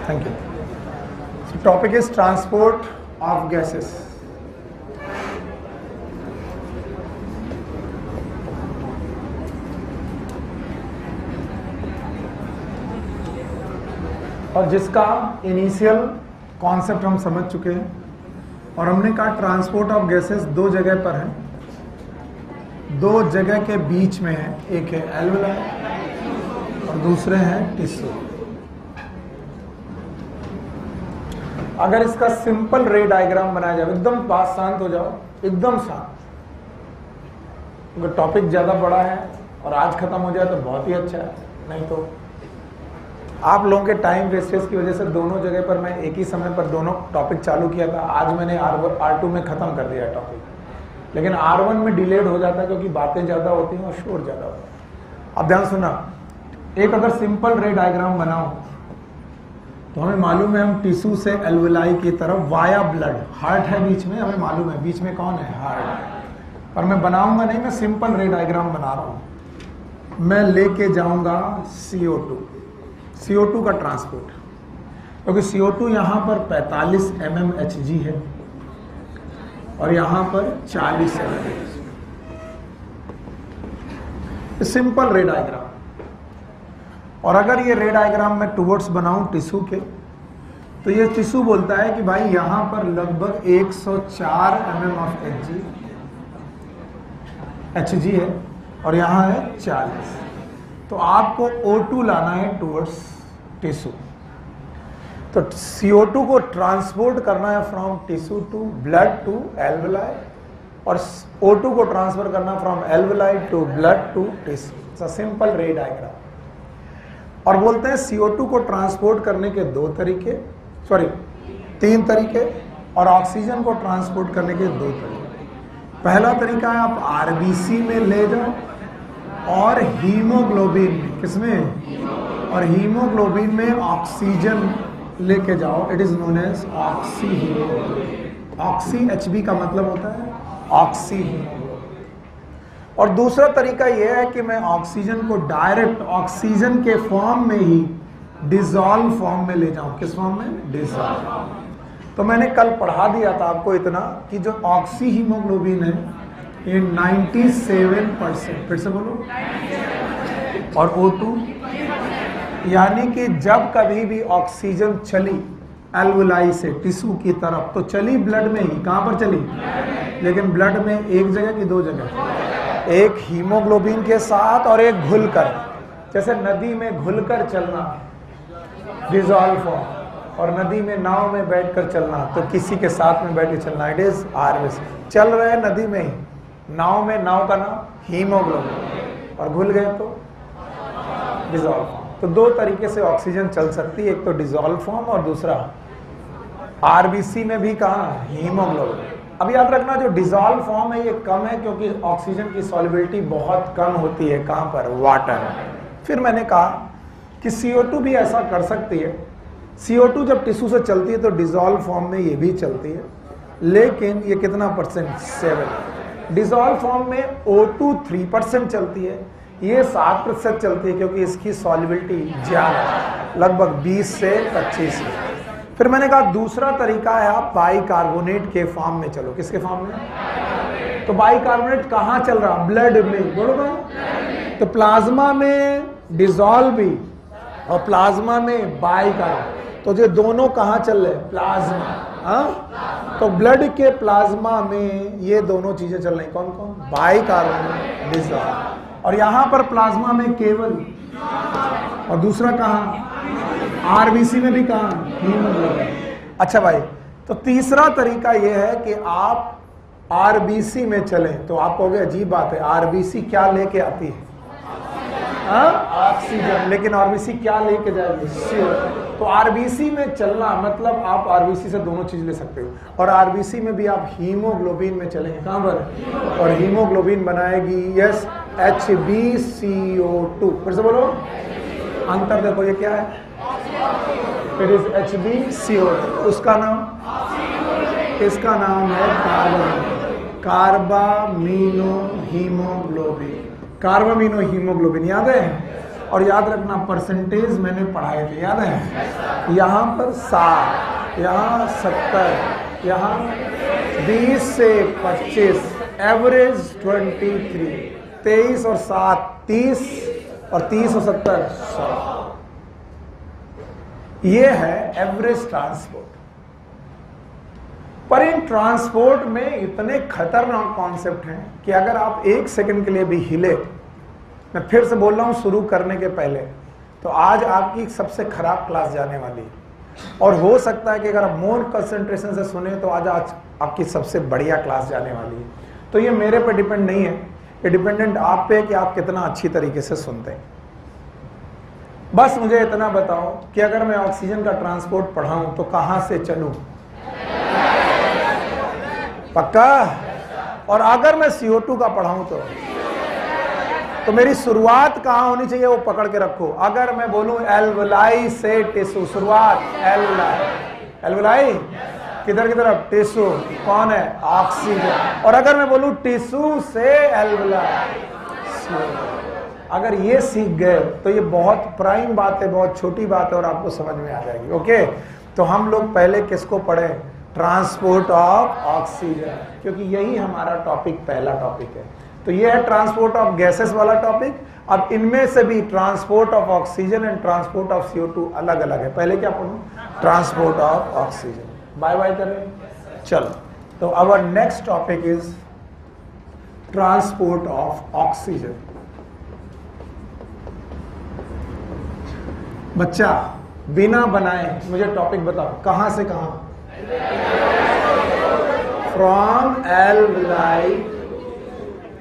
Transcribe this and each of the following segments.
Thank you. So topic is transport of gases. और जिसका initial concept हम समझ चुके हैं और हमने कहा ट्रांसपोर्ट ऑफ गैसेस दो जगह पर है, दो जगह के बीच में है, एक है एल्वेलाई और दूसरे हैं टिश्यू। अगर इसका सिंपल रे डायग्राम बनाया जाए, एकदम पास शांत हो जाओ, एकदम शांत, अगर टॉपिक ज्यादा बड़ा है और आज खत्म हो जाए तो बहुत ही अच्छा है, नहीं तो आप लोगों के टाइम वेस्टेज की वजह से दोनों जगह पर मैं एक ही समय पर दोनों टॉपिक चालू किया था। आज मैंने R2 में खत्म कर दिया टॉपिक, लेकिन R1 में डिलेड हो जाता है क्योंकि बातें ज्यादा होती हैं और शोर ज्यादा होता है। अब ध्यान सुना, एक अगर सिंपल रे डायग्राम बनाओ तो हमें मालूम है हम टिश्यू से एल्वेलाई की तरफ वाया ब्लड, हार्ट है बीच में, हमें मालूम है बीच में कौन है, हार्ट। पर मैं बनाऊंगा नहीं, मैं सिंपल रे डायग्राम बना रहा हूं। मैं लेके जाऊंगा CO2 का ट्रांसपोर्ट, क्योंकि CO2 यहां पर 45 mmHg है और यहां पर 40 mmHg। Simple ray diagram. और अगर ये रे डायग्राम मैं टुवर्ड्स बनाऊं टिश्यू के, तो ये टिश्यू बोलता है कि भाई यहां पर लगभग 104 mm ऑफ Hg है और यहां है 40। तो आपको O2 लाना है टुवर्ड्स टिश्यू। तो CO2 को ट्रांसपोर्ट करना है from tissue to blood to alveoli, और O2 को ट्रांसफर करना from alveoli to blood to tissue. Simple ray diagram. और बोलते हैं CO2 को ट्रांसपोर्ट करने के तीन तरीके, और ऑक्सीजन को ट्रांसपोर्ट करने के 2 तरीके। पहला तरीका है आप RBC में ले जाओ और हीमोग्लोबिन, किसमें, और हीमोग्लोबिन में ऑक्सीजन लेके जाओ। It is known as oxy haemoglobin. Oxy HB का मतलब होता है ऑक्सी हीमोग्लोबिन। और दूसरा तरीका यह है कि मैं ऑक्सीजन को डायरेक्ट ऑक्सीजन के फॉर्म में ही डिसॉल्व फॉर्म में ले जाऊं। किस फॉर्म में? डिसॉल्व। तो मैंने कल पढ़ा दिया था आपको इतना कि जो ऑक्सी हीमोग्लोबिन है ये 97%, फिर से बोलो, और O2, यानी कि जब कभी भी ऑक्सीजन चली एल्वेलाई से टिश्यू की तरफ तो चली ब्लड में ही। कहां पर चली? लेकिन ब्लड में एक जगह की 2 जगह, एक हीमोग्लोबिन के साथ और एक घुलकर। जैसे नदी में घुलकर चलना डिसॉल्व फॉर्म, और नदी में नाव में बैठकर चलना, तो किसी के साथ में बैठ के चलना, इट इज RBC। चल रहे नदी में ही, नाव में, नाव का नाम हीमोग्लोबिन, और घुल गए तो डिसॉल्व फॉर्म। तो 2 तरीके से ऑक्सीजन चल सकती है, एक तो डिसॉल्व फॉर्म और दूसरा RBC में भी कहा हीमोग्लोबिन। अब याद रखना जो डिसॉल्व फॉर्म है ये कम है क्योंकि ऑक्सीजन की सॉल्युबिलिटी बहुत कम होती है। कहां पर? वाटर। फिर मैंने कहा कि CO2 भी ऐसा कर सकती है। CO2 जब टिश्यू से चलती है तो डिसॉल्व फॉर्म में ये भी चलती है, लेकिन ये कितना परसेंट? 7। डिसॉल्व फॉर्म में O2 3% चलती है, ये 7% चलती है क्योंकि इसकी सॉल्युबिलिटी ज्यादा, लगभग 20 से 25 है। फिर मैंने कहा दूसरा तरीका है आप बाइकार्बोनेट के फॉर्म में चलो। किसके फॉर्म में? तो बाइकार्बोनेट कहाँ चल रहा? ब्लड में। बोलो ना, तो प्लाज्मा में डिसॉल्व भी और प्लाज्मा में बाइकार्बोनेट, तो ये दोनों कहाँ चल रहे? प्लाज्मा। हाँ, तो ब्लड के प्लाज्मा में ये दोनों चीजें चल रही। कौन कौन? Bicarbonate, dissolve. और यहां पर प्लाज्मा में केवल, और दूसरा कहां? RBC में भी कहां? हीमोग्लोबिन। अच्छा भाई, तो तीसरा तरीका यह है कि आप RBC में चलें। तो आप कहोगे अजीब बात है, RBC क्या लेके आती है? ऑक्सीजन। लेकिन RBC क्या लेके जाएगी? CO2। तो RBC में चलना मतलब आप RBC से दोनों चीज ले सकते हो, और RBC में भी आप हीमोग्लोबिन में चलेंगे। कहां पर? और हीमोग्लोबिन बनाएगी यस HbCO2। फिर से बोलो, अंतर देखो, ये क्या है? It is HbCO2। उसका नाम, इसका नाम है कार्बामीनो हीमोग्लोबिन। कार्बामीनो हीमोग्लोबिन याद है? और याद रखना परसेंटेज मैंने पढ़ाए थे, याद है? यहाँ पर 60, यहाँ 70, यहाँ 20 से 25, एवरेज 23, 23 और 7 30 और 30 और 70 100। ये है एवरेज ट्रांसपोर्ट। पर इन ट्रांसपोर्ट में इतने खतरनाक कॉन्सेप्ट हैं कि अगर आप 1 सेकंड के लिए भी हिले, मैं फिर से बोल रहा हूं शुरू करने के पहले, तो आज आपकी सबसे खराब क्लास जाने वाली है। और हो सकता है कि अगर आप मोर कंसंट्रेशन से सुने तो आज आपकी सबसे बढ़िया क्लास जाने वाली है। तो ये मेरे पे डिपेंड नहीं है, ये डिपेंडेंट आप पे है कि आप कितना अच्छी तरीके से सुनते हैं। बस मुझे इतना बताओ कि अगर मैं ऑक्सीजन का ट्रांसपोर्ट पढ़ाऊं तो कहां से चलूं? पक्का? और अगर मैं CO2 का पढ़ाऊं तो मेरी शुरुआत कहां होनी चाहिए वो पकड़ के रखो। अगर मैं बोलूं एल्वलाई से टिश्यू, शुरुआत एल्वलाई किधर की तरफ? टिश्यू। कौन है? ऑक्सीजन। और अगर मैं बोलूं टिश्यू से एल्वलाई, अगर ये सीख गए तो ये बहुत प्राइम बात है, बहुत छोटी बात है और आपको समझ में आ जाएगी। ओके, तो हम लोग पहले किसको पढ़े? ट्रांसपोर्ट ऑफ ऑक्सीजन, क्योंकि यही हमारा टॉपिक, पहला टॉपिक है। तो ये है ट्रांसपोर्ट ऑफ गैसेस वाला टॉपिक। अब इनमें से भी transport of oxygen and transport of CO2 अलग अलग है। पहले क्या पढ़ूं? Transport of oxygen. Bye bye करें, चलो। तो our next topic is transport of oxygen. बच्चा बिना बनाए मुझे टॉपिक बताओ, कहां से कहां? From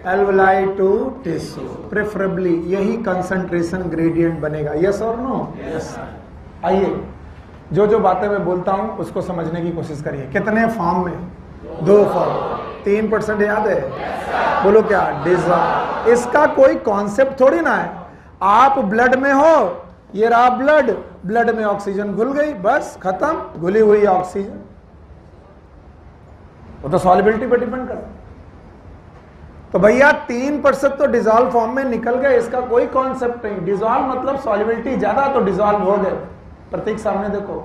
alveoli to tissue, preferably यही कंसंट्रेशन ग्रेडियंट बनेगा। यस और नो? यस। आइए, जो जो बातें मैं बोलता हूं उसको समझने की कोशिश करिए। कितने फॉर्म में? 2 फॉर्म। 3% याद है? बोलो क्या? डिजॉल्व। इसका कोई कॉन्सेप्ट थोड़ी ना है। आप ब्लड में हो, ये रहा ब्लड, ब्लड में ऑक्सीजन घुल गई, बस खत्म, घुली हुई ऑक्सीजन। वो तो सॉल्युबिलिटी पे डिपेंड करता। तो भैया 3% तो डिजॉल्व फॉर्म में निकल गए, इसका कोई कॉन्सेप्ट नहीं। डिजॉल्व मतलब सॉल्युबिलिटी ज्यादा, तो डिजॉल्व हो गए। प्रतीक सामने देखो,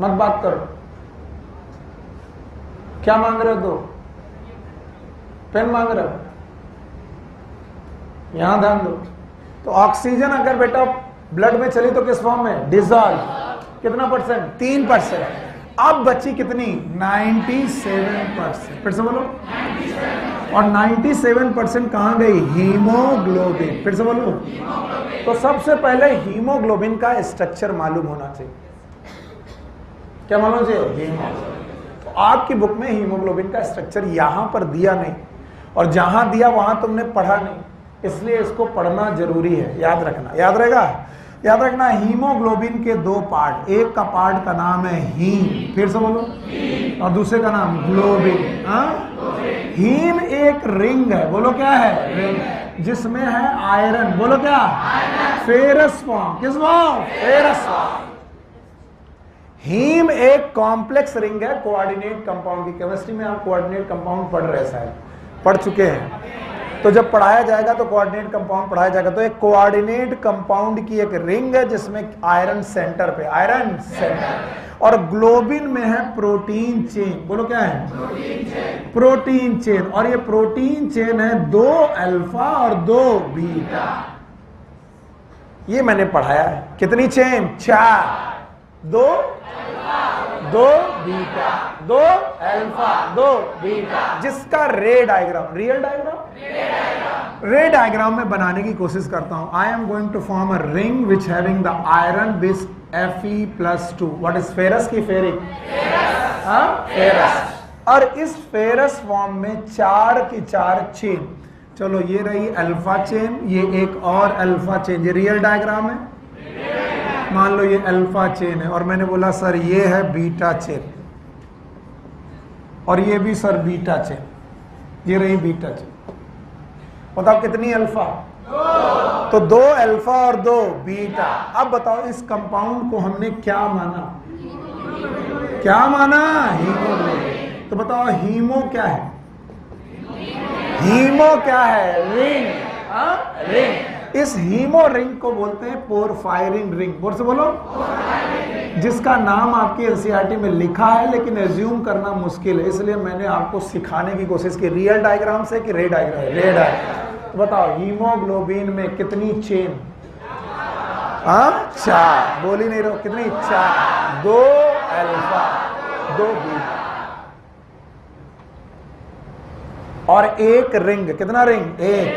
मत बात करो। क्या मांग रहे हो? दो पेन मांग रहे हो? यहां ध्यान दो। तो ऑक्सीजन अगर बेटा ब्लड में चली तो किस फॉर्म में? डिजॉल्व। कितना %? 3%। अब बची कितनी? 97%। फिर से बोलो। और 97% कहां गई? हीमोग्लोबिन। फिर से बोलो। तो सबसे पहले हीमोग्लोबिन का स्ट्रक्चर मालूम होना चाहिए। क्या मालूम चाहिए? हीमोग्लोबिन। तो आपकी बुक में हीमोग्लोबिन का स्ट्रक्चर यहां पर दिया नहीं, और जहां दिया वहां तुमने पढ़ा नहीं, इसलिए इसको पढ़ना जरूरी है। याद रखना, याद रहेगा? याद रखना, हीमोग्लोबिन के 2 पार्ट, एक का पार्ट का नाम है हीम, फिर से बोलो, और दूसरे का नाम ग्लोबिन। हीम एक रिंग है, बोलो क्या है? रिंग, जिसमें है आयरन। बोलो क्या? Ferrous form. किस फॉर्म? Ferrous form. हीम एक कॉम्प्लेक्स रिंग है कोऑर्डिनेट कंपाउंड की। केमिस्ट्री में आप कोऑर्डिनेट कंपाउंड पढ़ रहे, शायद पढ़ चुके हैं। तो जब पढ़ाया जाएगा तो कोऑर्डिनेट कंपाउंड पढ़ाया जाएगा। तो एक कोऑर्डिनेट कंपाउंड की एक रिंग है जिसमें आयरन सेंटर पे, आयरन सेंटर। और ग्लोबिन में है प्रोटीन चेन। बोलो क्या है? Protein chain. और ये प्रोटीन चेन है 2 अल्फा और 2 बीटा। ये मैंने पढ़ाया है। कितनी चेन? 4। 2 बीटा, 2 अल्फा 2 बीटा, जिसका ray diagram, real diagram, ray diagram में बनाने की कोशिश करता हूं। I am going to form a ring which having the iron base Fe+2। What is ferrous की फेरिक? फेरस। और इस फेरस फॉर्म में 4 की 4 चेन। चलो, ये रही अल्फा चेन, ये एक और अल्फा चेन। ये रियल डायग्राम है। मान लो ये अल्फा चेन है, और मैंने बोला सर ये है बीटा चेन, और ये भी सर बीटा चेन। ये रही बीटा चेन। बताओ कितनी अल्फा? 2। तो 2 अल्फा और 2 बीटा। अब बताओ इस कंपाउंड को हमने क्या माना? क्या माना? हीमोग्लोबिन। तो बताओ हीमो क्या है? हीमो क्या है? रिंग। रिंग। इस हीमो रिंग को बोलते हैं पोरफायरिन रिंग। बोल से बोलो, जिसका नाम आपकी एनसीईआरटी में लिखा है लेकिन एज्यूम करना मुश्किल है, इसलिए मैंने आपको सिखाने की कोशिश की। रियल डायग्राम से कि रे डायग्राम? Ray diagram. तो बताओ हीमोग्लोबिन में कितनी चेन? चार। बोल ही नहीं रहो, कितनी? चार। 2 अल्फा 2 बीटा और 1 रिंग। कितना रिंग? 1।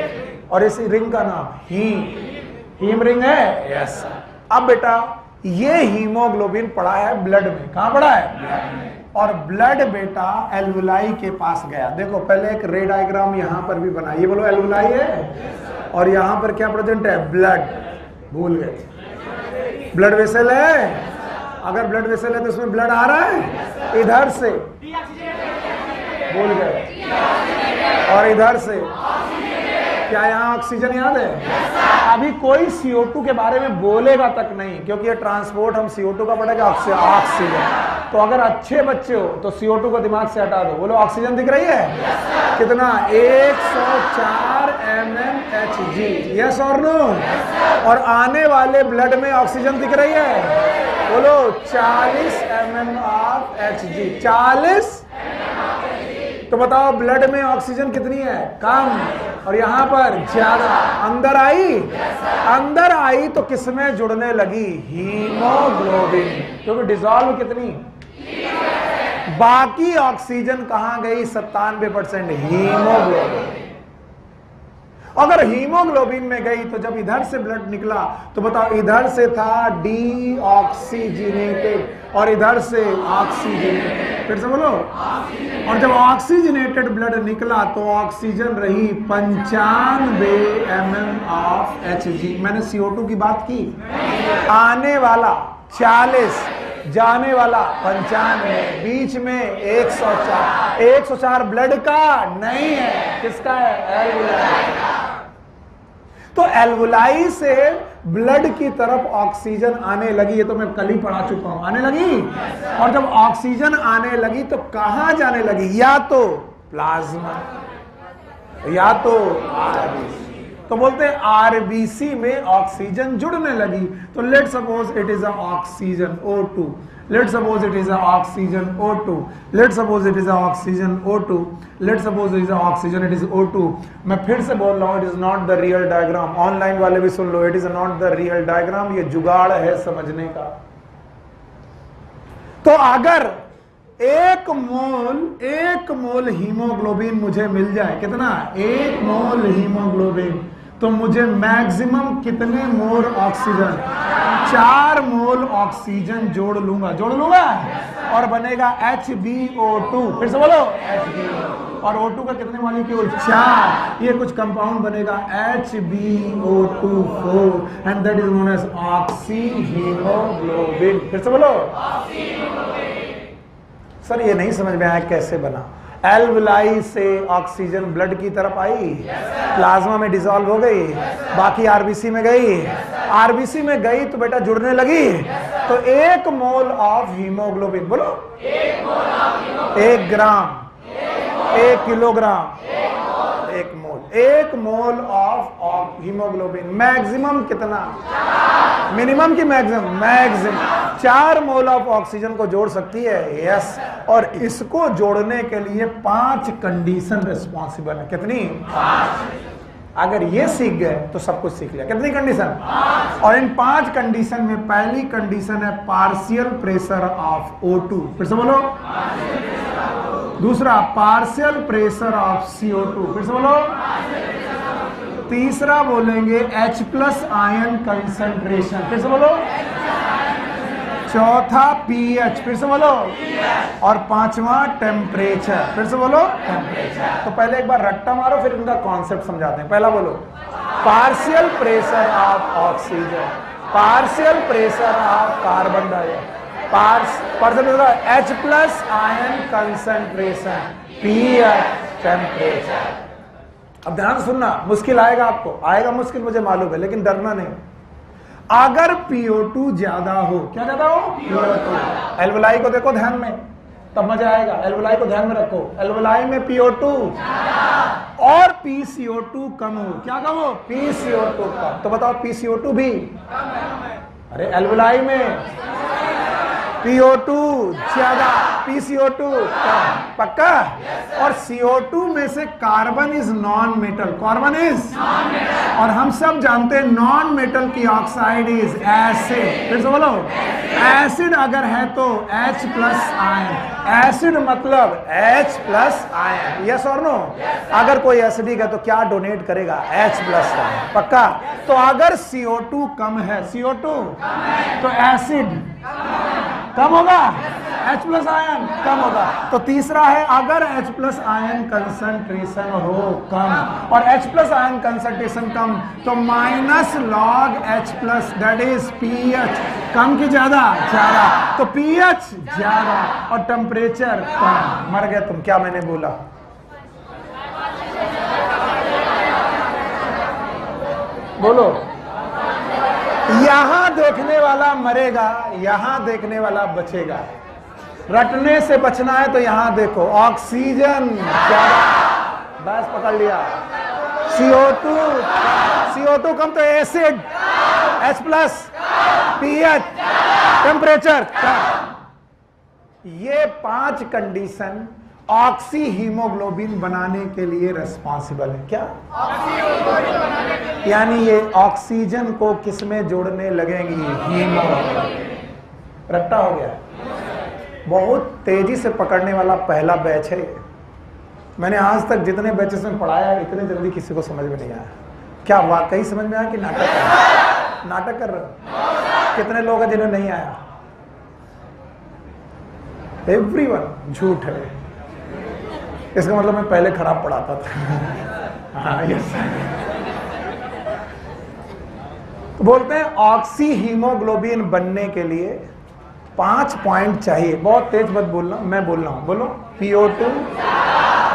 और इस रिंग का नाम हीम रिंग है। यस। अब बेटा ये हीमोग्लोबिन पड़ा है ब्लड में। कहां पड़ा है? ब्लड में। और ब्लड बेटा एल्वुलाई के पास गया। देखो पहले एक रे डायग्राम यहां पर भी बना, ये बोलो एल्वुलाई है और यहां पर क्या प्रेजेंट है? ब्लड। भूल गए, ब्लड वेसल है। अगर ब्लड वेसल है तो उसमें ब्लड आ रहा है इधर से, भूल गए, और इधर से। क्या यहाँ ऑक्सीजन याद है? अभी कोई CO2 के बारे में बोलेगा तक नहीं, क्योंकि ये ट्रांसपोर्ट हम CO2 का पड़ेगा, ऑक्सीजन। तो अगर अच्छे बच्चे हो तो CO2 को दिमाग से हटा दो। बोलो ऑक्सीजन दिख रही है? कितना? 104 mmHg। यस और नो? और आने वाले ब्लड में ऑक्सीजन दिख रही है? बोलो 40 mmHg। 40। तो बताओ ब्लड में ऑक्सीजन कितनी है? कम। और यहां पर ज्यादा। अंदर आई? अंदर आई तो किसमें जुड़ने लगी? हीमोग्लोबिन। क्योंकि डिसॉल्व कितनी? बाकी ऑक्सीजन कहां गई? 97% हीमोग्लोबिन। अगर हीमोग्लोबिन में गई तो जब इधर से ब्लड निकला तो बताओ इधर से था डीऑक्सीजनेटेड और इधर से ऑक्सीजनेटेड। फिर से बोलो। और जब ऑक्सीजनेटेड ब्लड निकला तो ऑक्सीजन रही 95 mmHg। मैंने CO2 की बात की। आने वाला 40, जाने वाला 95, बीच में 104। 104 ब्लड का नहीं है, किसका है? एल्वुलाई। तो एल्वुलाई से ब्लड की तरफ ऑक्सीजन आने लगी, ये तो मैं कल ही पढ़ा चुका हूं। आने लगी। और जब ऑक्सीजन आने लगी तो कहां जाने लगी? या तो प्लाज्मा या तो आरबीसी। तो बोलते हैं आरबीसी में ऑक्सीजन जुड़ने लगी। तो let suppose it is a oxygen O2। Let suppose it is a oxygen O2। Let suppose it is a oxygen O2। Let suppose it is a oxygen, it is O2। मैं फिर से बोल रहा हूं, it is not the real diagram. Online वाले भी सुन लो, it is not the real diagram. ये जुगाड़ है समझने का। तो अगर 1 मोल हीमोग्लोबिन मुझे मिल जाए, कितना? 1 मोल हीमोग्लोबिन, तो मुझे मैक्सिमम कितने मोल ऑक्सीजन? 4 मोल ऑक्सीजन जोड़ लूंगा और बनेगा HbO2। फिर से बोलो HbO2। और O2 का कितने मॉलिक्यूल? 4। ये कुछ कंपाउंड बनेगा HbO2 and that is known as oxy haemoglobin. फिर से बोलो। सर ये नहीं समझ में आया कैसे बना? एल्वुलाई से ऑक्सीजन ब्लड की तरफ आई, प्लाज्मा में डिसॉल्व हो गई, बाकी आरबीसी में गई। आरबीसी में गई तो बेटा जुड़ने लगी। तो 1 मोल ऑफ हीमोग्लोबिन, बोलो 1 ग्राम, 1 kilogram, 1 mole of haemoglobin. Maximum कितना? मिनिमम की मैक्सिमम 4 मोल ऑफ ऑक्सीजन को जोड़ सकती है। यस। और इसको जोड़ने के लिए 5 कंडीशन रिस्पॉन्सिबल है। कितनी? 5। अगर ये सीख गए तो सब कुछ सीख लिया। कितनी कंडीशन? 5। और इन 5 कंडीशन में पहली कंडीशन है पार्शियल प्रेशर ऑफ O2। फिर से बोलो। दूसरा पार्शियल प्रेशर ऑफ CO2। फिर से बोलो। तीसरा बोलेंगे H+ आयन कंसंट्रेशन। फिर से बोलो। चौथा pH। फिर से बोलो। और 5वां टेम्परेचर। फिर से बोलो टेम्परेचर। तो पहले एक बार रट्टा मारो, फिर इनका कॉन्सेप्ट समझाते हैं। पहला बोलो partial pressure of oxygen, partial pressure of carbon dioxide, H+ ion concentration, pH temperature. अब ध्यान सुनना, मुश्किल आएगा आपको, आएगा मुश्किल मुझे मालूम है, लेकिन डरना नहीं। अगर PO2 ज्यादा हो, क्या ज्यादा हो? PO2। एल्वुलाई को देखो ध्यान में, तब मजा आएगा। एल्वुलाई को ध्यान में रखो। एल्वुलाई में PO2 और PCO2 कम हो। क्या कम हो? PCO2 कम। तो बताओ PCO2 भी अरे एल्वुलाई में PO2 ज्यादा, PCO2 कम। पक्का? और CO2 में से carbon is non metal, carbon is, और हम सब जानते हैं नॉन मेटल की ऑक्साइड इज एसिड। फिर से बोलो, एसिड अगर है तो H प्लस आयन। एसिड मतलब H प्लस आयन। यस और नो? अगर कोई एसिडिक है तो क्या डोनेट करेगा? H plus ion. पक्का? तो अगर CO2 कम है, CO2 तो एसिड कम होगा, H प्लस आयन कम होगा। तो तीसरा है, अगर H प्लस आयन कंसंट्रेशन हो कम और H प्लस आयन कंसंट्रेशन कम तो minus log H plus that is pH। कम की ज्यादा? ज्यादा। तो pH ज्यादा और टेम्परेचर कम। मर गए तुम। क्या मैंने बोला? बोलो। यहां देखने वाला मरेगा, यहां देखने वाला बचेगा। रटने से बचना है तो यहां देखो, ऑक्सीजन ज्यादा, बस पकड़ लिया। CO2 कम तो acid H plus, pH, temperature कम। ये 5 कंडीशन ऑक्सी हीमोग्लोबिन बनाने के लिए रिस्पॉन्सिबल है। क्या? यानी ये ऑक्सीजन को किसमें जोड़ने लगेंगी? हीमोग्लोबिन। रट्टा हो गया। बहुत तेजी से पकड़ने वाला पहला बैच है। मैंने आज तक जितने बैचेस में पढ़ाया इतने जल्दी किसी को समझ में नहीं आया। क्या वाकई समझ में आया कि नाटक कर रहे? नाटक कर रहे? कितने लोग हैं जिन्हें नहीं आया? एवरीवन। झूठ है। इसका मतलब मैं पहले खराब पढ़ाता था। हाँ, यस। तो बोलते हैं ऑक्सी हीमोग्लोबिन बनने के लिए 5 पॉइंट चाहिए। बहुत तेज मत बोलना, मैं बोल रहा हूं। बोलो। PO2,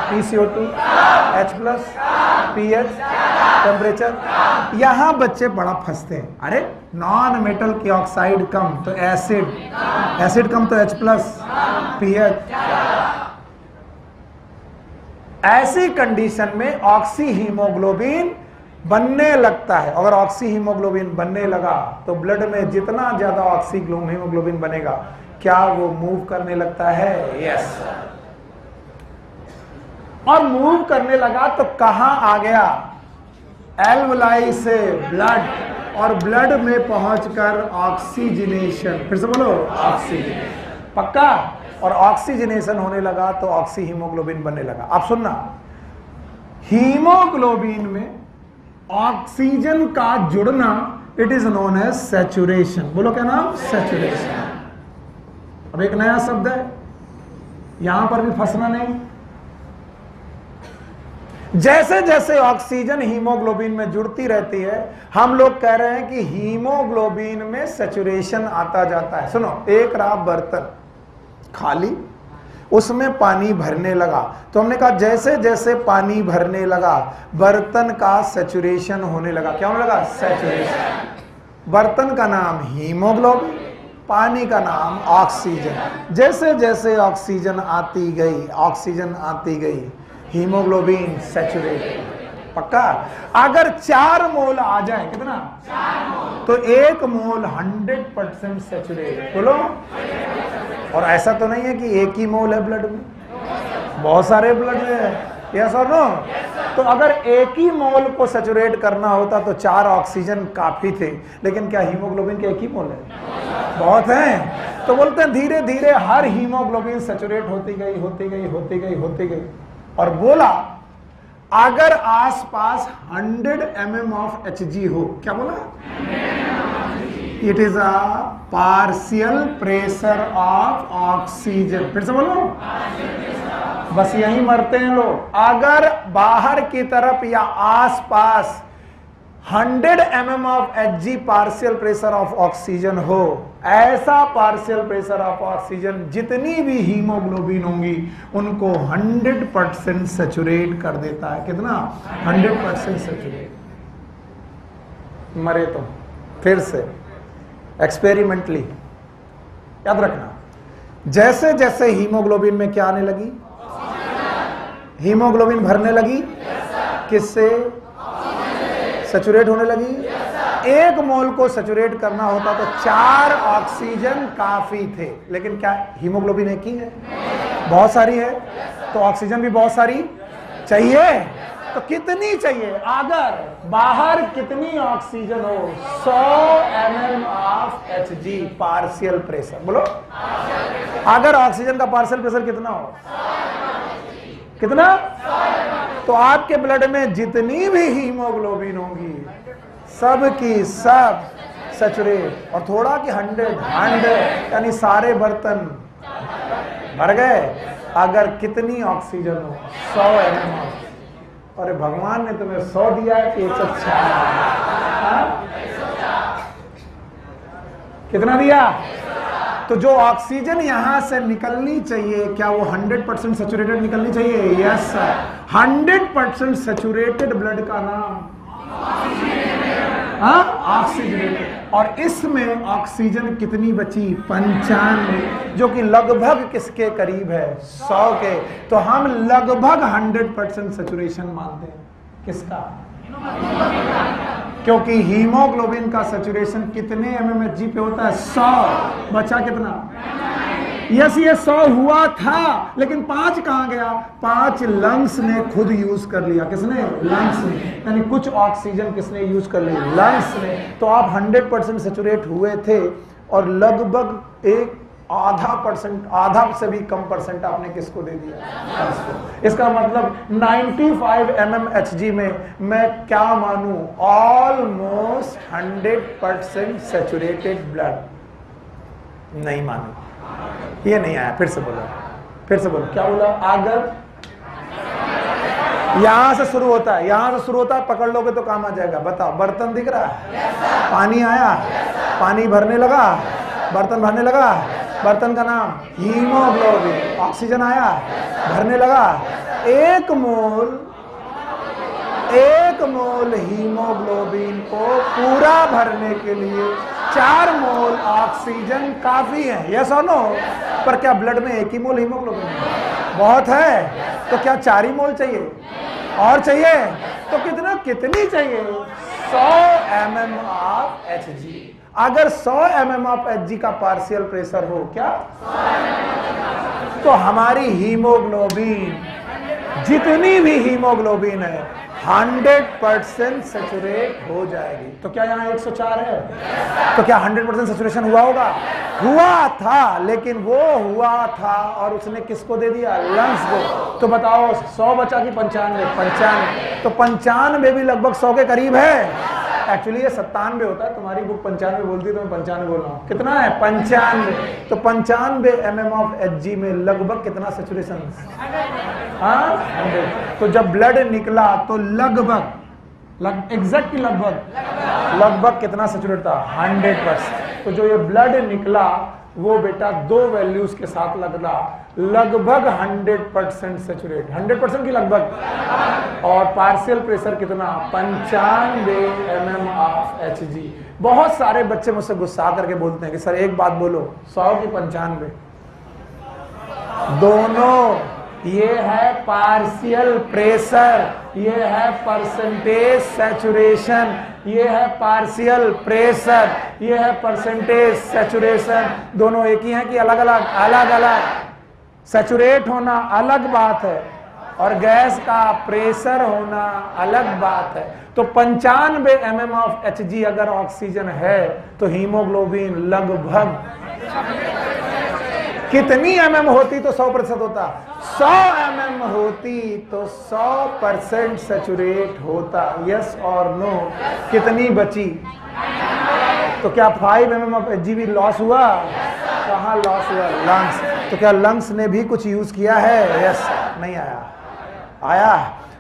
PCO2, H plus, pH, temperature. यहां बच्चे बड़ा फंसते हैं। अरे नॉन मेटल की ऑक्साइड कम तो एसिड, एसिड कम तो H प्लस, pH। ऐसी कंडीशन में ऑक्सी हीमोग्लोबिन बनने लगता है। अगर ऑक्सी हीमोग्लोबिन बनने लगा तो ब्लड में जितना ज्यादा ऑक्सी हीमोग्लोबिन बनेगा, क्या वो मूव करने लगता है? यस। और मूव करने लगा तो कहां आ गया? एल्वुलाई से ब्लड, और ब्लड में पहुंचकर ऑक्सीजनेशन। फिर से बोलो, ऑक्सीजनेशन। पक्का? और ऑक्सीजनेशन होने लगा तो ऑक्सी हीमोग्लोबिन बनने लगा। अब सुनना, हीमोग्लोबिन में ऑक्सीजन का जुड़ना it is known as saturation. बोलो क्या नाम? सैचुरेशन। अब एक नया शब्द है, यहां पर भी फंसना नहीं। जैसे जैसे ऑक्सीजन हीमोग्लोबिन में जुड़ती रहती है, हम लोग कह रहे हैं कि हीमोग्लोबिन में सैचुरेशन आता जाता है। सुनो, एक रहा बर्तन खाली, उसमें पानी भरने लगा, तो हमने कहा जैसे जैसे पानी भरने लगा बर्तन का सैचुरेशन होने लगा। क्या होने लगा? सैचुरेशन। बर्तन का नाम हीमोग्लोबिन, पानी का नाम ऑक्सीजन। जैसे जैसे ऑक्सीजन आती गई हीमोग्लोबिन सैचुरेट। पक्का? अगर 4 मोल आ जाए, कितना? 4 मोल, तो 1 मोल 100% सैचुरेट। बोलो। और ऐसा तो नहीं है कि 1 ही मोल है ब्लड में, बहुत सारे ब्लड में है। यस और नो? तो अगर 1 ही मोल को सैचुरेट करना होता तो 4 ऑक्सीजन काफी थे, लेकिन क्या हीमोग्लोबिन के 1 ही मोल है? बहुत हैं। तो बोलते हैं धीरे धीरे हर हीमोग्लोबिन सैचुरेट होती गई। और बोला अगर आसपास 100 mm ऑफ Hg हो, क्या बोला? It is a partial pressure of oxygen. फिर से बोलो। बस यही मरते हैं लोग। अगर बाहर की तरफ या आसपास 100 mm of Hg partial pressure of oxygen हो, ऐसा पार्शियल प्रेशर ऑफ ऑक्सीजन जितनी भी हीमोग्लोबिन होंगी उनको 100% सैचुरेट कर देता है। कितना? 100% सैचुरेट। मरे तो फिर से एक्सपेरिमेंटली याद रखना, जैसे जैसे हीमोग्लोबिन में क्या आने लगी? हीमोग्लोबिन भरने लगी, किससे? सैचुरेट होने लगी। 1 मोल को सैचुरेट करना होता तो 4 ऑक्सीजन काफी थे, लेकिन क्या हीमोग्लोबिन एक ही है? बहुत सारी है, तो ऑक्सीजन भी बहुत सारी चाहिए। तो कितनी चाहिए? अगर बाहर कितनी ऑक्सीजन हो? 100 mm of Hg partial pressure. बोलो, अगर ऑक्सीजन का पार्शियल प्रेशर कितना हो? कितना? तो आपके ब्लड में जितनी भी हीमोग्लोबिन होंगी सब की सब सैचुरेट, और थोड़ा कि 100 यानी सारे बर्तन भर गए। अगर कितनी ऑक्सीजन हो? 100 mm। अरे भगवान ने तुम्हें 100 दिया है कि 104? कितना दिया? तो जो ऑक्सीजन यहां से निकलनी चाहिए, क्या वो 100% सैचुरेटेड निकलनी चाहिए? Yes sir. 100% सैचुरेटेड ब्लड का नाम ऑक्सीजनेटेड। और इसमें ऑक्सीजन कितनी बची? 95, जो कि लगभग किसके करीब है? 100 के। तो हम लगभग 100% सैचुरेशन मानते हैं। किसका? क्योंकि हीमोग्लोबिन का सैचुरेशन कितने mmHg पे होता है? 100। बचा कितना? यस, ये 100 हुआ था, लेकिन 5 कहां गया? 5 लंग्स ने खुद यूज कर लिया। किसने? लंग्स ने। यानी कुछ ऑक्सीजन किसने यूज कर ली? लंग्स ने। तो आप 100% सैचुरेट हुए थे, और लगभग एक आधा से भी कम परसेंट आपने किसको दे दिया? इसका मतलब 95 mmHg में मैं क्या मानूं? ऑलमोस्ट 100% सैचुरेटेड ब्लड नहीं मानू। ये नहीं आया। फिर से बोलो, फिर से बोलो। क्या बोला? अगर यहां से शुरू होता है, यहां से शुरू होता है, पकड़ लोगे तो काम आ जाएगा। बताओ, बर्तन दिख रहा है? पानी आया, पानी भरने लगा, बर्तन भरने लगा, बर्तन का नाम हीमोग्लोबिन। ऑक्सीजन आया, भरने लगा। 1 मोल हीमोग्लोबिन को पूरा भरने के लिए 4 मोल ऑक्सीजन काफी है। यस और नो? पर क्या ब्लड में 1 ही मोल हीमोग्लोबिन बहुत है? तो क्या 4 ही मोल चाहिए? और चाहिए? तो कितनी चाहिए? 100 mm ऑफ Hg। अगर 100 mm ऑफ Hg का पार्शियल प्रेशर हो, क्या? तो हमारी हीमोग्लोबिन, जितनी भी हीमोग्लोबिन है, 100% सैचुरेट हो जाएगी। तो क्या यहाँ 104 है? तो क्या 100% सैचुरेशन हुआ होगा? हुआ था, लेकिन वो हुआ था और उसने किसको दे दिया? लंग्स को। तो बताओ 100 बचा कि 95? तो 95 भी लगभग 100 के करीब है। एक्चुअली ये 97 होता है, तुम्हारी बुक 95 बोलती है, तो मैं 95 बोल रहा हूँ। कितना है? 95। तो 95 mm ऑफ Hg में लगभग कितना सैचुरेशन? तो जब ब्लड निकला तो लगभग एग्जैक्टली लगभग कितना सैचुरेट था? 100%। तो जो ये ब्लड निकला वो बेटा 2 वैल्यूज के साथ लगभग 100% सैचुरेट, 100% की लगभग। और पार्शियल प्रेशर कितना? 95 mm ऑफ Hg। बहुत सारे बच्चे मुझसे गुस्सा करके बोलते हैं कि सर एक बात बोलो, 100 की 95 दोनों, ये है पार्शियल प्रेशर, ये है परसेंटेज सैचुरेशन, ये है पार्शियल प्रेशर, ये है परसेंटेज सैचुरेशन। दोनों एक ही हैं कि अलग अलग? अलग अलग। सैचुरेट होना अलग बात है और गैस का प्रेशर होना अलग बात है। तो 95 mm ऑफ Hg अगर ऑक्सीजन है तो हीमोग्लोबिन लगभग कितनी mm होती तो 100% होता? 100 mm होती तो 100% सैचुरेट होता। यस और नो? कितनी बची? तो क्या 5 mm ऑफ Hg भी लॉस हुआ? कहाँ लॉस हुआ? लंग्स। तो क्या लंग्स ने भी कुछ यूज किया है? यस। नहीं आया।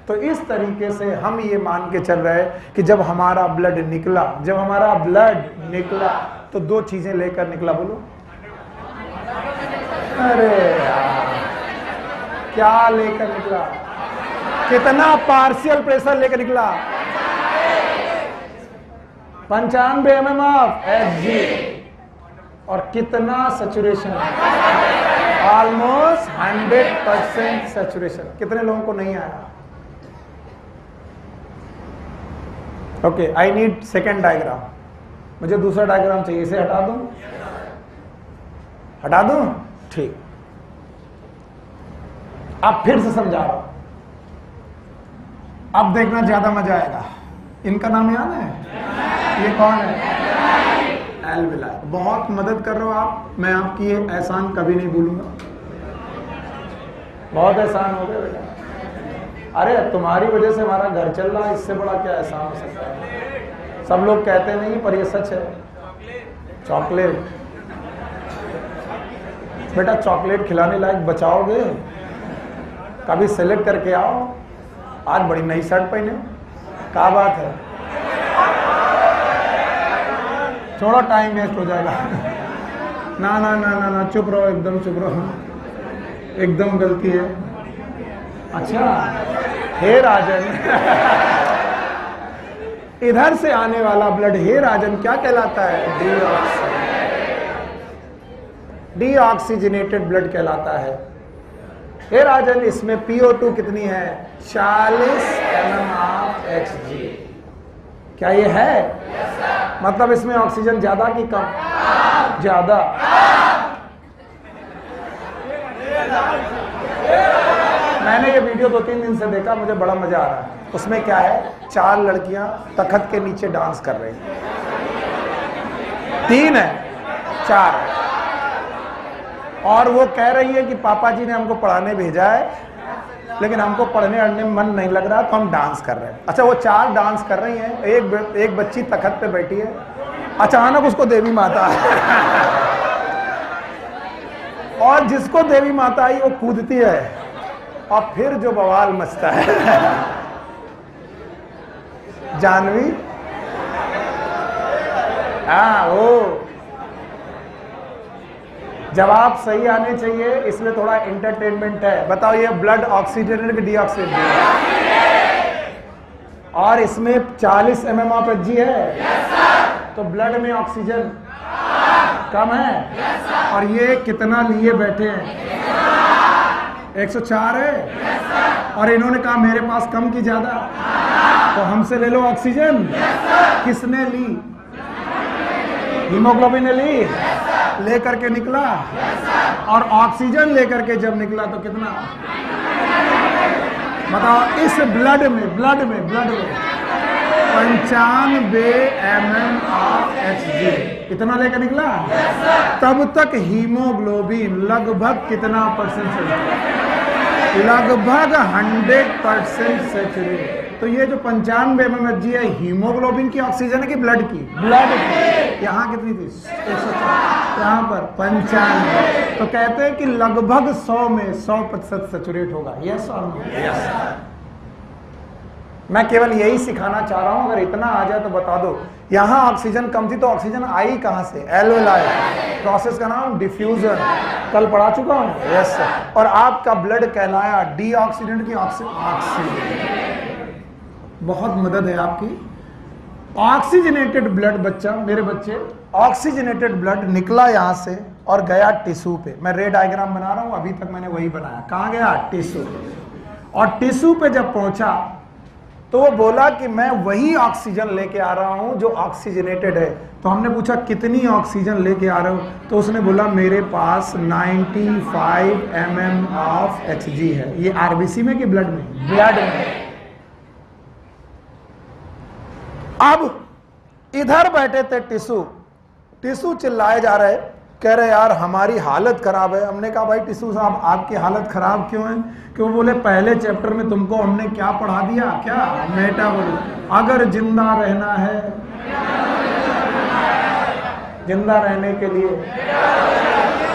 तो इस तरीके से हम ये मान के चल रहे हैं कि जब हमारा ब्लड निकला तो 2 चीजें लेकर निकला। बोलो, अरे यार, क्या लेकर निकला? कितना पार्शियल प्रेशर लेकर निकला? 95 mm ऑफ Hg। और कितना सैचुरेशन? Almost 100% saturation. कितने लोगों को नहीं आया? Okay, I need second diagram. मुझे दूसरा डायग्राम चाहिए, इसे हटा दूं? हटा दूं? ठीक। अब फिर से समझा रहा हूं, अब देखना ज्यादा मजा आएगा। इनका नाम याद है? ये कौन है? एल्विलाई। बहुत मदद कर रहे हो आप, मैं आपकी ये एहसान कभी नहीं भूलूंगा। बहुत एहसान हो गया बेटा। अरे तुम्हारी वजह से हमारा घर चल रहा है, इससे बड़ा क्या एहसान हो सकता है? सब लोग कहते नहीं पर ये सच है। चॉकलेट बेटा, चॉकलेट खिलाने लायक बचाओगे? कभी सेलेक्ट करके आओ। आज बड़ी नई शर्ट पहने, क्या बात है? थोड़ा टाइम वेस्ट हो जाएगा। ना ना ना ना ना, चुप रहो, एकदम चुप रहो, एकदम गलती है। अच्छा, हे राजन इधर से आने वाला ब्लड, हे राजन, क्या कहलाता है? डीऑक्सीजनेटेड ब्लड कहलाता है। हे राजन, इसमें PO2 कितनी है? 40 mmHg। क्या ये है? मतलब इसमें ऑक्सीजन ज्यादा कि कम? ज्यादा। मैंने ये वीडियो 2-3 दिन से देखा, मुझे बड़ा मजा आ रहा है। उसमें क्या है, 4 लड़कियां तखत के नीचे डांस कर रही हैं। 3 है, 4 है, और वो कह रही है कि पापा जी ने हमको पढ़ाने भेजा है, लेकिन हमको पढ़ने अड़ने में मन नहीं लग रहा, तो हम डांस कर रहे हैं। अच्छा, वो 4 डांस कर रही हैं, एक बच्ची तखत पे बैठी है, अचानक उसको देवी माता और जिसको देवी माता आई वो कूदती है, और फिर जो बवाल मचता है जानवी, हाँ वो जवाब सही आने चाहिए, इसमें थोड़ा एंटरटेनमेंट है। बताओ, ये ब्लड ऑक्सीजनेटेड कि डीऑक्सीजनेटेड? और इसमें 40 mmHg है। yes, तो ब्लड में ऑक्सीजन कम है। और ये कितना लिए बैठे हैं? 104 है। और इन्होंने कहा मेरे पास कम की ज्यादा, तो हमसे ले लो ऑक्सीजन। किसने ली? हीमोग्लोबिन ने ली, लेकर के निकला। और ऑक्सीजन लेकर के जब निकला तो कितना? बताओ, इस ब्लड में 95 mmHg कितना लेकर निकला? तब तक हीमोग्लोबिन लगभग कितना परसेंट सेचुरेट? लगभग 100% सेचुरेट। तो ये जो 95 mmHg है, हीमोग्लोबिन की ऑक्सीजन है कि ब्लड की? ब्लड की। यहाँ कितनी थी? 104, यहाँ पर 95। तो कहते हैं कि लगभग 100 में 100% सेचुरेट होगा। यस और नो? यस। मैं केवल यही सिखाना चाह रहा हूं, अगर इतना आ जाए तो बता दो। यहां ऑक्सीजन कम थी तो ऑक्सीजन आई कहां से? एल्वेलाई। प्रोसेस का नाम डिफ्यूजन, कल पढ़ा चुका हूं। Yes sir. और आपका ब्लड कहलाया डीऑक्सीडेंट की ऑक्सीजन। बहुत मदद है आपकी। ऑक्सीजनेटेड ब्लड, बच्चा, मेरे बच्चे, ऑक्सीजनेटेड ब्लड निकला यहां से और गया टिश्यू पे। मैं रेड डायग्राम बना रहा हूं, अभी तक मैंने वही बनाया। कहां गया? टिश्यू। और टिश्यू पे जब पहुंचा तो वो बोला कि मैं वही ऑक्सीजन लेके आ रहा हूं जो ऑक्सीजनेटेड है। तो हमने पूछा कितनी ऑक्सीजन लेके आ रहे हो? तो उसने बोला मेरे पास 95 mmHg है। ये आरबीसी में कि ब्लड में? ब्लड में। अब इधर बैठे थे टिश्यू चिल्लाए जा रहे, कह रहे यार हमारी हालत खराब है। हमने कहा भाई टिश्यू साहब आपकी हालत खराब क्यों है? क्यों? बोले पहले चैप्टर में तुमको हमने क्या पढ़ा दिया? क्या? मेटाबॉलिज्म। अगर जिंदा रहना है, जिंदा रहने के लिए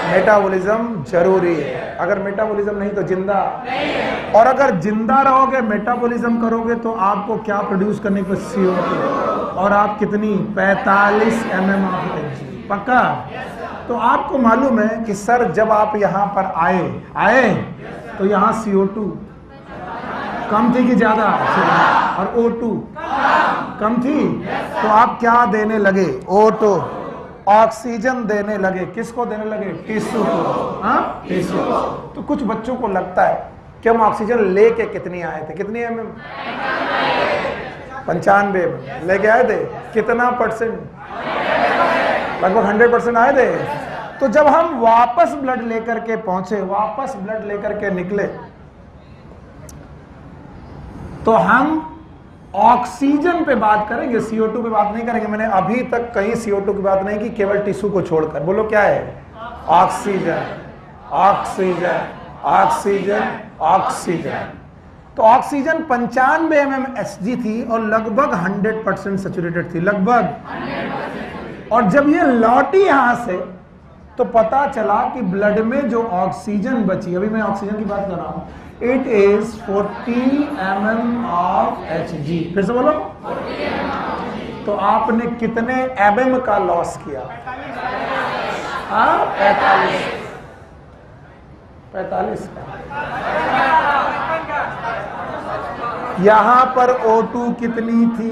मेटाबॉलिज्म जरूरी है। अगर मेटाबॉलिज्म नहीं तो जिंदा नहीं। और अगर जिंदा रहोगे, मेटाबॉलिज्म करोगे तो आपको क्या प्रोड्यूस करने को? CO2। और आप कितनी? 45 mmHg। पक्का? तो आपको मालूम है कि सर जब आप यहाँ पर आए तो यहाँ CO2 कम थी कि ज्यादा? और O2 कम थी। तो आप क्या देने लगे? O2, ऑक्सीजन देने लगे। किसको देने लगे? टिश्यू को। हाँ, टिश्यू। तो कुछ बच्चों को लगता है कि हम ऑक्सीजन लेके कितनी आए थे? कितनी 95 लेके आए थे। कितना परसेंट? लगभग 100% आए थे। तो जब हम वापस ब्लड लेकर के पहुंचे, वापस ब्लड लेकर के निकले, तो हम ऑक्सीजन पे बात करेंगे, CO2 पे बात नहीं करेंगे। मैंने अभी तक कहीं CO2 की बात नहीं की, केवल टिश्यू को छोड़कर। बोलो क्या है? Oxygen, oxygen, oxygen, oxygen. तो ऑक्सीजन 95 mmHg थी और लगभग 100% सैचुरेटेड थी, लगभग। और जब ये लौटी यहां से तो पता चला कि ब्लड में जो ऑक्सीजन बची, अभी मैं ऑक्सीजन की बात कर रहा हूं, it is 40 mm of Hg। फिर से बोलो। तो आपने कितने mm का लॉस किया? 45 का। यहां पर O2 कितनी थी?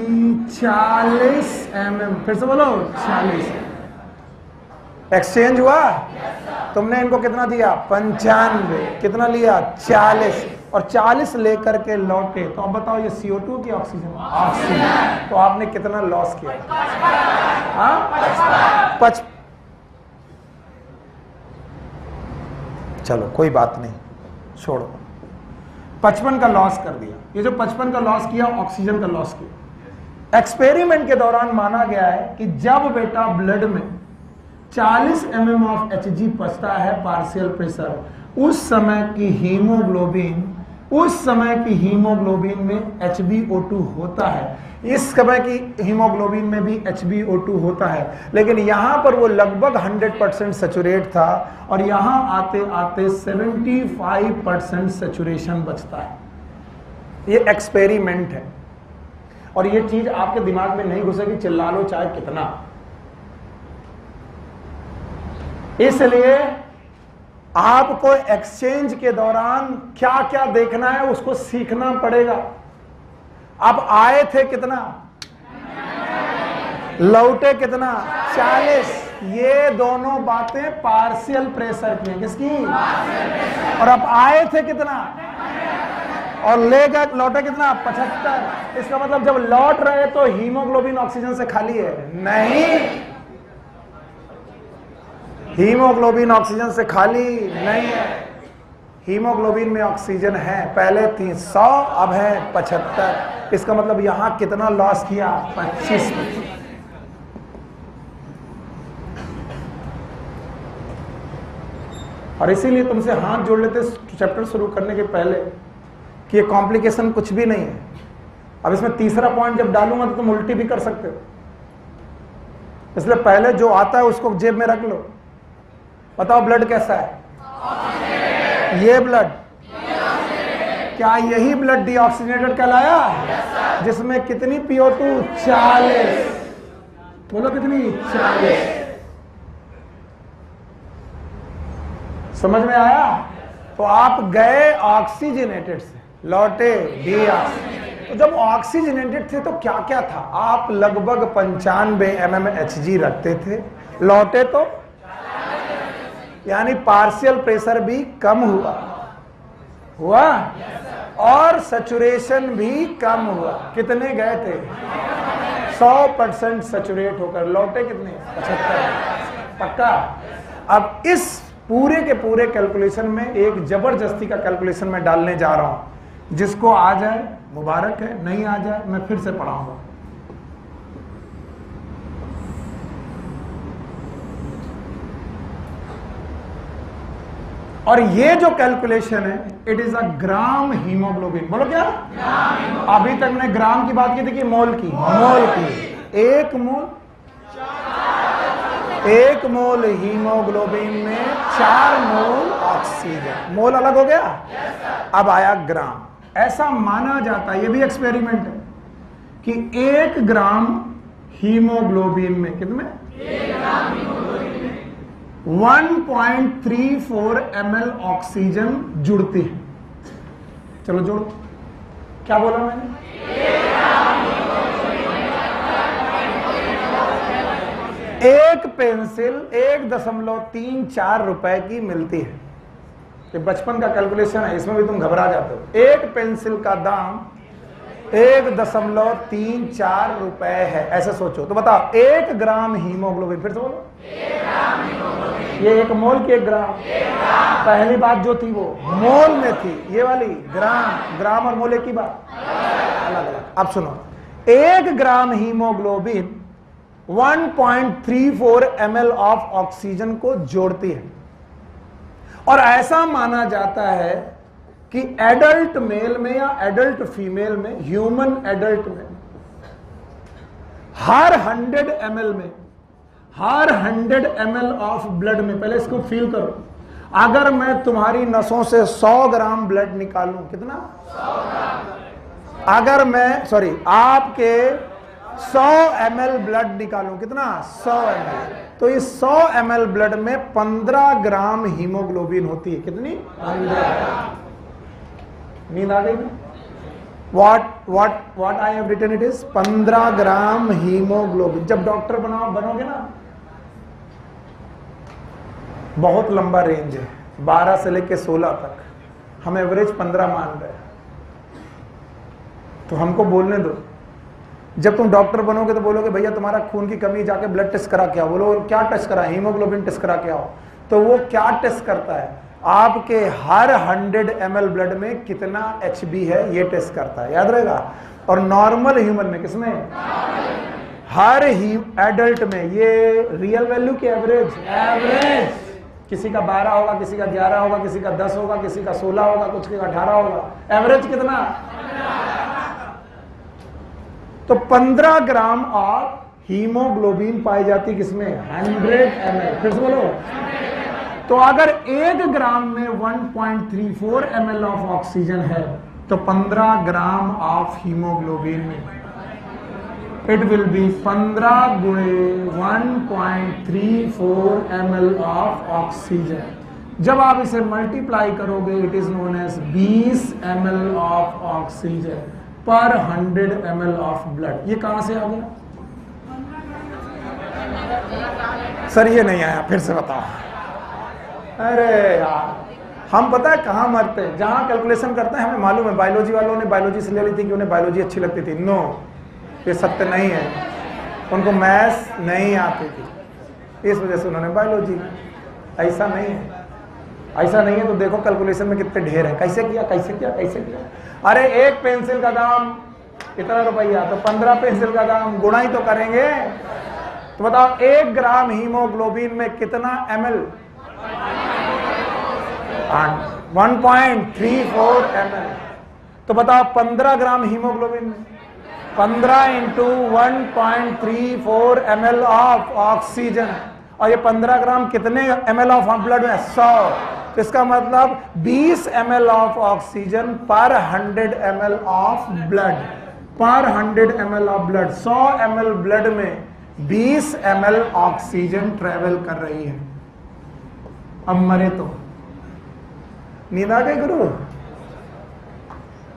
40 mm। फिर से बोलो, 40। एक्सचेंज हुआ? तुमने इनको कितना दिया? 95। कितना लिया? 40। और 40 लेकर के लौटे। तो अब बताओ, ये CO2 की ऑक्सीजन? ऑक्सीजन। तो आपने कितना लॉस किया? 5। चलो कोई बात नहीं, छोड़ो। 55 का लॉस कर दिया। ये जो 55 का लॉस किया, ऑक्सीजन का लॉस किया। एक्सपेरिमेंट के दौरान माना गया है कि जब बेटा ब्लड में 40 mm ऑफ Hg बचता है पार्शियल प्रेशर, उस समय की हीमोग्लोबिन में HbO2 होता है। इस समय की हीमोग्लोबिन में भी HbO2 होता है, लेकिन यहां पर वो लगभग 100% सैचुरेट था और यहां आते आते 75% सैचुरेशन बचता है। ये एक्सपेरिमेंट है और ये चीज आपके दिमाग में नहीं घुसेगी, चिल्ला लो चाहे कितना। इसलिए आपको एक्सचेंज के दौरान क्या क्या देखना है उसको सीखना पड़ेगा। अब आए थे कितना, लौटे कितना? 40। ये दोनों बातें पार्शियल प्रेशर की हैं। किसकी? और अब आए थे कितना और ले गए, लौटे कितना? 75। इसका मतलब जब लौट रहे तो हीमोग्लोबिन ऑक्सीजन से खाली है? नहीं, हीमोग्लोबिन ऑक्सीजन से खाली नहीं है। हीमोग्लोबिन में ऑक्सीजन है। पहले थी 100, अब है 75। इसका मतलब यहां कितना लॉस किया? 25। और इसीलिए तुमसे हाथ जोड़ लेते चैप्टर शुरू करने के पहले कि ये कॉम्प्लिकेशन कुछ भी नहीं है। अब इसमें तीसरा पॉइंट जब डालूंगा तो तुम उल्टी भी कर सकते हो, इसलिए पहले जो आता है उसको जेब में रख लो। बताओ ब्लड कैसा है? ये ब्लड, क्या यही ब्लड डीऑक्सीजनेटेड कहलाया? जिसमें कितनी PO2? 40। बोलो कितनी? 40। समझ में आया? तो आप गए ऑक्सीजनेटेड से, लौटे डीऑक्सीजनेटेड। तो जब ऑक्सीजनेटेड थे तो क्या क्या था? आप लगभग 95 mmHg रखते थे, लौटे तो यानी पार्शियल प्रेशर भी कम हुआ और सैचुरेशन भी कम हुआ। कितने गए थे? 100% सैचुरेट होकर लौटे कितने? 75। पक्का? अब इस पूरे के पूरे कैलकुलेशन में एक जबरदस्ती का कैलकुलेशन में डालने जा रहा हूं। जिसको आ जाए मुबारक है, नहीं आ जाए मैं फिर से पढ़ाऊंगा। और ये जो कैलकुलेशन है, it is a gram haemoglobin. बोलो क्या? अभी तक मैंने ग्राम की बात की थी कि मोल की? मोल की। एक मोल हीमोग्लोबिन में 4 मोल ऑक्सीजन। मोल अलग हो गया। अब आया ग्राम। ऐसा माना जाता है, ये भी एक्सपेरिमेंट है, कि 1 ग्राम हीमोग्लोबिन में कितने? 1.34 ml ऑक्सीजन जुड़ती है। चलो जोड़ो। क्या बोला मैंने? एक पेंसिल 1.34 रुपए की मिलती है। ये बचपन का कैलकुलेशन है, इसमें भी तुम घबरा जाते हो। एक पेंसिल का दाम 1.34 रुपए है, ऐसे सोचो। तो बताओ 1 ग्राम हीमोग्लोबिन, फिर से बोलो, ये 1 मोल की 1 ग्राम, पहली बात जो थी वो मोल में थी, ये वाली ग्राम, ग्राम और मोल एक ही बात, अलग अलग। अब सुनो, 1 ग्राम हीमोग्लोबिन 1.34 ml ऑफ ऑक्सीजन को जोड़ती है। और ऐसा माना जाता है कि एडल्ट मेल में या एडल्ट फीमेल में, ह्यूमन एडल्ट में, हर 100 ml में, हर 100 ml ऑफ ब्लड में, पहले इसको फील करो, अगर मैं तुम्हारी नसों से 100 ग्राम ब्लड निकालूं, कितना? 100 ग्राम। अगर मैं आपके 100 ml ब्लड निकालूं, कितना? 100 ml। तो इस 100 ml ब्लड में 15 ग्राम हीमोग्लोबिन होती है, कितनी? 15। नींद आ गई? what I have written it is 15 gram haemoglobin. जब डॉक्टर बनोगे ना, बहुत लंबा रेंज है, 12 से लेके 16 तक, हम एवरेज 15 मान रहे हैं, तो हमको बोलने दो। जब तुम डॉक्टर बनोगे तो बोलोगे भैया तुम्हारा खून की कमी, जाके ब्लड टेस्ट करा के आओ। बोलो क्या टेस्ट करा? हीमोग्लोबिन टेस्ट करा के आओ। तो वो क्या टेस्ट करता है? आपके हर 100 ml ब्लड में कितना HB है ये टेस्ट करता है, याद रहेगा। और नॉर्मल ह्यूमन में, किसमें? हर एडल्ट में। ये रियल वैल्यू की एवरेज, किसी का 12 होगा, किसी का 11 होगा, किसी का 10 होगा, किसी का 16 होगा, कुछ का 18 होगा। एवरेज कितना? तो 15 ग्राम ऑफ हीमोग्लोबिन पाई जाती किसमें? 100 ml। फिर से बोलो। तो अगर 1 ग्राम में 1.34 ml ऑफ ऑक्सीजन है, तो 15 ग्राम ऑफ हीमोग्लोबिन में इट विल बी 15 गुणे 1.34 ml ऑफ ऑक्सीजन। जब आप इसे मल्टीप्लाई करोगे, it is known as 20 ml of oxygen पर 100 ml ऑफ ब्लड। ये कहां से आ गया? सर ये नहीं आया, फिर से बताओ। अरे यार, हम पता है कहां मरते हैं? जहां कैलकुलेशन करते हैं, हमें मालूम है। बायोलॉजी वालों ने बायोलॉजी से ले ली थी कि उन्हें बायोलॉजी अच्छी लगती थी। नो, ये सत्य नहीं है। उनको मैथ्स नहीं आती थी, इस वजह से उन्होंने बायोलॉजी। ऐसा नहीं है, ऐसा नहीं है। तो देखो कैलकुलेशन में कितने ढेर है। कैसे किया, कैसे किया, कैसे किया? अरे एक पेंसिल का दाम इतना रुपया, तो 15 पेंसिल का दाम, गुणा ही तो करेंगे। तो बताओ 1 ग्राम हीमोग्लोबिन में कितना ml? 1.34 ml। तो बताओ 15 ग्राम हीमोग्लोबिन में 15 इंटू 1.34 ml ऑफ ऑक्सीजन, और ये 15 ग्राम कितने ml ऑफ ब्लड में? 100। तो इसका मतलब 20 ml ऑफ ऑक्सीजन पर 100 ml ऑफ ब्लड, पर 100 ml of blood. 100 ml blood में 20 ml ऑक्सीजन ट्रेवल कर रही है। अब मरे तो नींद आ गई गुरु?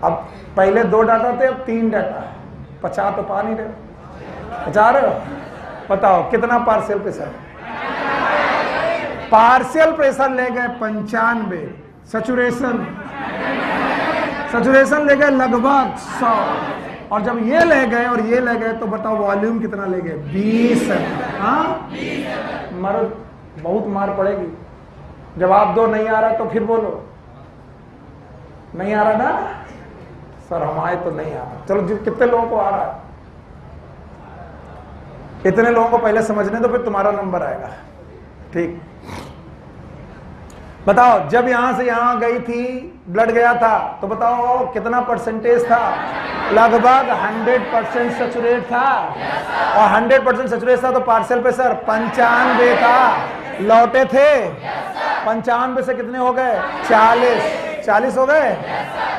अब पहले 2 डाटा थे, अब 3 डाटा है। 50 तो पा नहीं रहे, बचा रहे हो? बताओ कितना पार्शियल प्रेशर? पार्शियल प्रेशर ले गए 95, सैचुरेशन ले गए लगभग 100, और जब ये ले गए और ये ले गए तो बताओ वॉल्यूम कितना ले गए? 20। हाँ, मारो, बहुत मार पड़ेगी। जवाब दो, नहीं आ रहा तो फिर बोलो नहीं आ रहा ना सर, हमारे तो नहीं आ रहा। चलो कितने लोगों को आ रहा है? इतने लोगों को पहले समझने दो, फिर तुम्हारा नंबर आएगा। ठीक, बताओ जब यहां से यहां गई थी, ब्लड गया था, तो बताओ कितना परसेंटेज था? लगभग 100% सैचुरेट था। और 100% सैचुरेट था तो पार्शियल प्रेशर 95 था। लौटे थे 95 से कितने हो गए? 40 हो गए।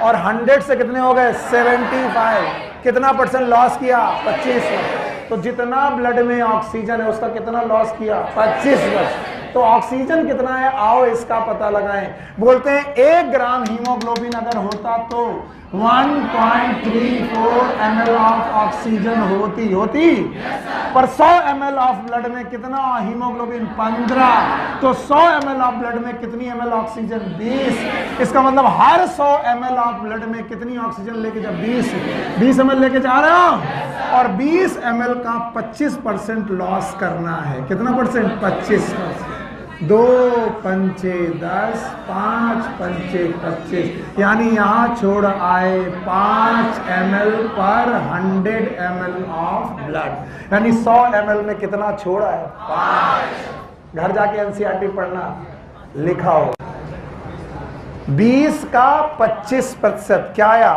और 100 से कितने हो गए? 75। कितना परसेंट लॉस किया? 25। तो जितना ब्लड में ऑक्सीजन है उसका कितना लॉस किया? 25%। तो ऑक्सीजन कितना है, आओ इसका पता लगाएं। बोलते हैं 1 ग्राम हीमोग्लोबिन अगर होता तो 1.34 ml ऑफ ऑक्सीजन होती पर 100 ml ऑफ ब्लड में कितना हीमोग्लोबिन 15, तो 100 ml ऑफ ब्लड में कितनी ml ऑक्सीजन 20। इसका मतलब हर 100 ml ऑफ ब्लड में कितनी ऑक्सीजन लेके जा 20 ml लेके जा रहे हो, और 20 ml का 25% लॉस करना है। कितना परसेंट? 25%। 2 पंचे 10, 5 पंचे 25, यानी यहाँ छोड़ आए 5 ml पर 100 ml ऑफ ब्लड, यानी 100 ml में कितना छोड़ आए? 5। घर जाके एनसीईआरटी पढ़ना, लिखा हो। 20 का 25% क्या आया?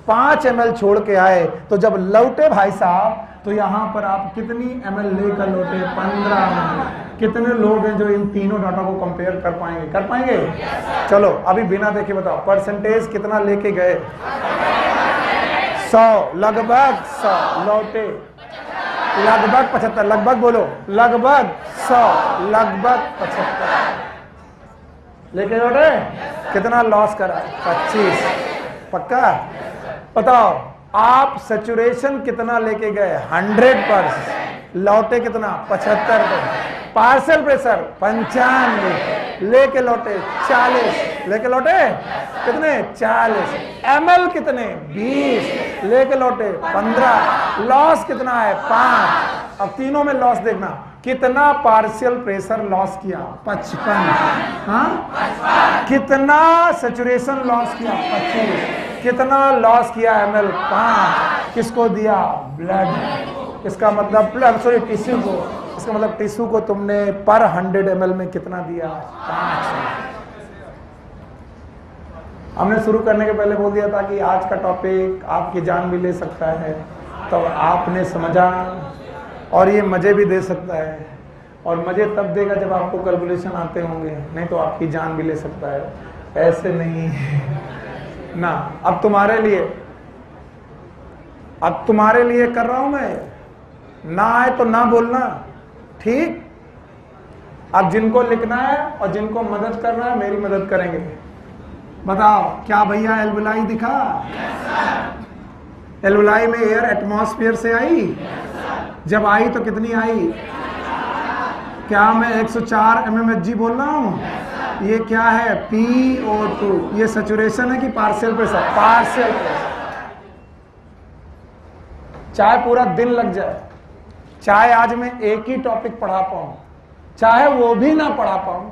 5 ml छोड़ के आए, तो जब लौटे भाई साहब तो यहाँ पर आप कितनी ml लेकर लौटे? 15 ml। कितने लोग हैं जो इन तीनों डाटा को कंपेयर कर पाएंगे? कर पाएंगे? चलो अभी बिना देखे बताओ, परसेंटेज कितना लेके गए? 100, लगभग 100 लौटे, लगभग 75, लगभग बोलो, लगभग 100, लगभग 75 लेके लौटे। कितना लॉस करा? 25। पक्का? बताओ आप सैचुरेशन कितना लेके गए? 100%। लौटे कितना? 75%। पार्शियल प्रेशर 95 लेके लौटे 40, लेके लौटे कितने? 40। ml कितने? 20 लेके लौटे 15। लॉस कितना है? 5। अब तीनों में लॉस देखना, कितना पार्शियल प्रेशर लॉस किया? 55। हाँ, कितना सैचुरेशन लॉस किया? 25। कितना लॉस किया ml? 5। किसको दिया? ब्लड। इसका मतलब सॉरी टिश्यू को, इसका मतलब टिश्यू को तुमने पर 100 ml में कितना दिया? 5। हमने शुरू करने के पहले बोल दिया था कि आज का टॉपिक आपकी जान भी ले सकता है, तो आपने समझा, और ये मजे भी दे सकता है, और मजे तब देगा जब आपको कैलकुलेशन आते होंगे, नहीं तो आपकी जान भी ले सकता है। ऐसे नहीं ना। अब तुम्हारे लिए कर रहा हूं मैं, ना आए तो ना बोलना, ठीक? अब जिनको लिखना है और जिनको मदद करना है मेरी मदद करेंगे। बताओ क्या भैया एल्वुलाई दिखा? एल्वुलाई में एयर एटमॉस्फेयर से आई? जब आई तो कितनी आई? क्या मैं 104 mmHg बोल रहा हूं? ये क्या है? PO2। ये सैचुरेशन है कि पार्शियल प्रेशर? Partial pressure. चाहे पूरा दिन लग जाए, चाहे आज मैं एक ही टॉपिक पढ़ा पाऊं, चाहे वो भी ना पढ़ा पाऊं,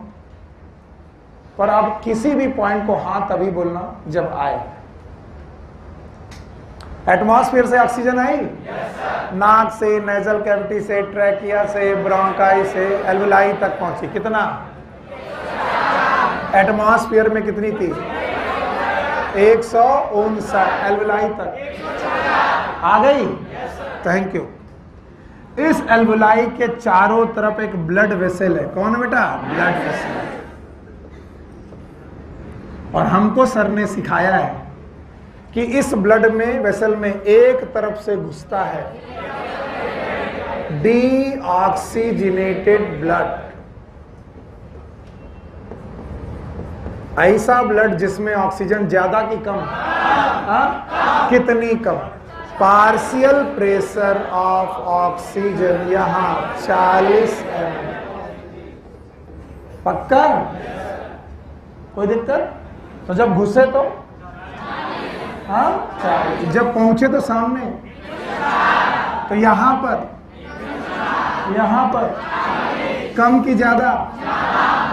पर आप किसी भी पॉइंट को हाँ तभी बोलना जब आए। एटमॉस्फेयर से ऑक्सीजन आई? नाक से, नेजल कैविटी से, ट्रैकिया से, ब्रोंकाई से एल्वुलाई तक पहुंची। कितना? एटमॉस्फेयर में कितनी थी? 159। एल्वुलाई तक आ गई? Thank you. इस एल्वुलाई के चारों तरफ एक ब्लड वेसल है। कौन है बेटा? Blood vessel. और हमको सर ने सिखाया है कि इस ब्लड में वेसल में एक तरफ से घुसता है डीऑक्सीजनेटेड ब्लड, ऐसा ब्लड जिसमें ऑक्सीजन ज्यादा की कम? कितनी कम? पार्शियल प्रेशर ऑफ ऑक्सीजन यहां 40 ml। पक्का? कोई दिक्कत? तो जब घुसे तो हाँ, जब पहुंचे तो सामने, तो यहां पर कम की ज्यादा?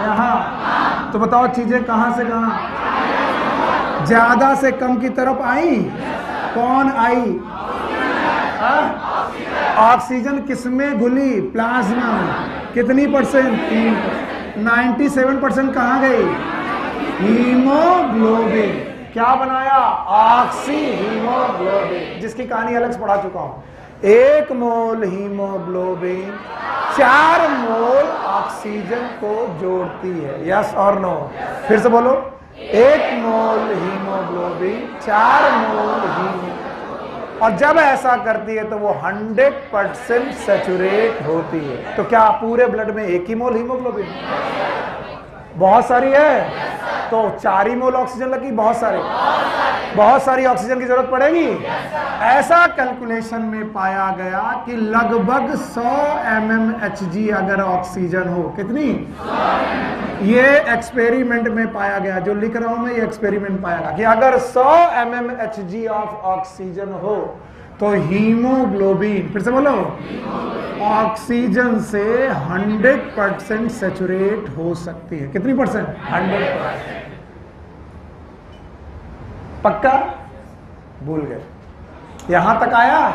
यहां। तो बताओ चीजें कहां से कहां? ज्यादा से कम की तरफ आई। कौन आई? ऑक्सीजन किसमें घुली? प्लाज्मा में। कितनी परसेंट? 3%। 97% कहां गई? हीमोग्लोबिन। क्या बनाया? ऑक्सी हीमोग्लोबिन, जिसकी कहानी अलग से पढ़ा चुका हूं। 1 मोल हीमोग्लोबिन 4 मोल ऑक्सीजन को जोड़ती है। यस और नो? फिर से बोलो। 1 मोल हीमोग्लोबिन 4 मोल हीमोग्लोबिन, और जब ऐसा करती है तो वो 100% सैचुरेट होती है। तो क्या पूरे ब्लड में 1 ही मोल हीमोग्लोबिन? बहुत सारी है। तो 4 ही मोल ऑक्सीजन लगी, बहुत सारी ऑक्सीजन की जरूरत पड़ेगी। ऐसा कैलकुलेशन में पाया गया कि लगभग 100 mmHg अगर ऑक्सीजन हो, कितनी, ये एक्सपेरिमेंट में पाया गया, जो लिख रहा हूं मैं ये एक्सपेरिमेंट पाया गया कि अगर 100 mmHg ऑफ ऑक्सीजन हो तो हीमोग्लोबिन, फिर से बोलो, ऑक्सीजन से 100% सैचुरेट हो सकती है। कितनी परसेंट? 100%। पक्का? भूल गए? यहां तक आया?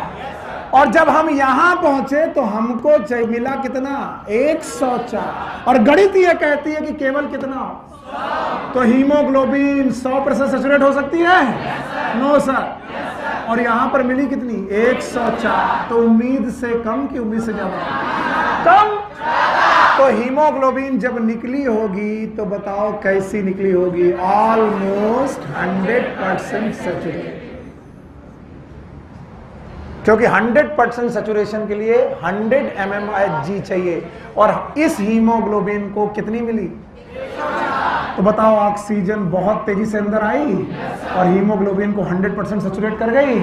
और जब हम यहां पहुंचे तो हमको मिला कितना? 104। और गणित ये कहती है कि केवल कितना? तो हीमोग्लोबिन 100% सैचुरेट हो सकती है? No sir. और यहां पर मिली कितनी? 104। तो उम्मीद से कम कि उम्मीद से ज्यादा? कम। तो हीमोग्लोबिन जब निकली होगी तो बताओ कैसी निकली होगी? Almost 100% saturate. क्योंकि 100% सैचुरेशन के लिए 100 mmHg चाहिए, और इस हीमोग्लोबिन को कितनी मिली? तो बताओ ऑक्सीजन बहुत तेजी से अंदर आई और हीमोग्लोबिन को 100% सैचुरेट कर गई?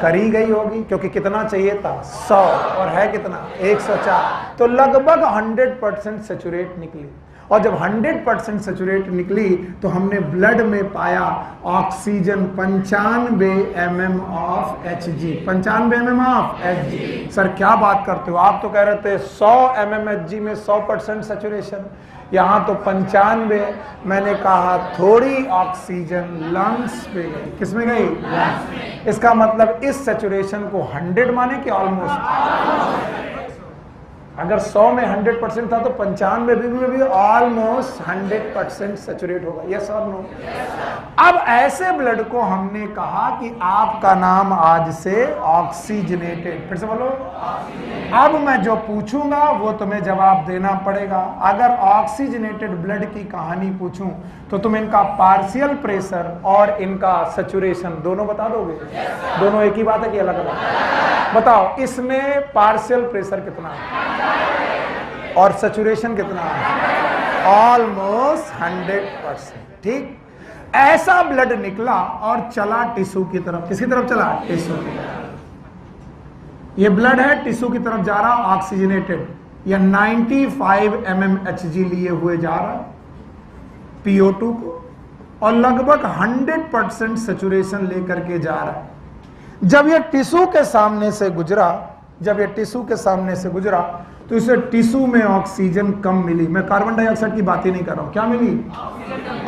कर ही गई होगी, क्योंकि कितना चाहिए था? 100, और है कितना? 104। तो लगभग 100% सैचुरेट निकली। और जब 100% सैचुरेट निकली तो हमने ब्लड में पाया oxygen 95 mm of Hg। 95 mm of Hg। Sir क्या बात करते हो, आप तो कह रहे थे 100 mmHg में 100% सैचुरेशन, यहां तो 95। मैंने कहा थोड़ी ऑक्सीजन लंग्स पे गई। किस में गई? लंग्स में। इसका मतलब इस सैचुरेशन को 100 माने कि ऑलमोस्ट? अगर 100 में 100% था तो 95 में भी ऑलमोस्ट 100% सैचुरेट होगा। यस और नो? अब ऐसे ब्लड को हमने कहा कि आपका नाम आज से ऑक्सीजनेटेड। फिर से बोलो। अब मैं जो पूछूंगा वो तुम्हें जवाब देना पड़ेगा। अगर ऑक्सीजनेटेड ब्लड की कहानी पूछूं तो तुम इनका पार्शियल प्रेशर और इनका सैचुरेशन दोनों बता दोगे? दोनों एक ही बात है कि अलग अलग? बताओ, इसमें पार्शियल प्रेशर कितना है और सैचुरेशन कितना है? ऑलमोस्ट 100%। ठीक, ऐसा ब्लड निकला और चला टिश्यू की तरफ। किसकी तरफ चला? टिश्यू की तरफ। ये ब्लड है, टिश्यू की तरफ जा रहा, ऑक्सीजनेटेड। या 95 mmHg लिए हुए जा रहा PO2 को, और लगभग 100% सैचुरेशन लेकर के जा रहा है। जब ये टिश्यू के सामने से गुजरा, तो इसे टिश्यू में ऑक्सीजन कम मिली। मैं कार्बन डाइऑक्साइड की बात ही नहीं कर रहा हूं। क्या मिली?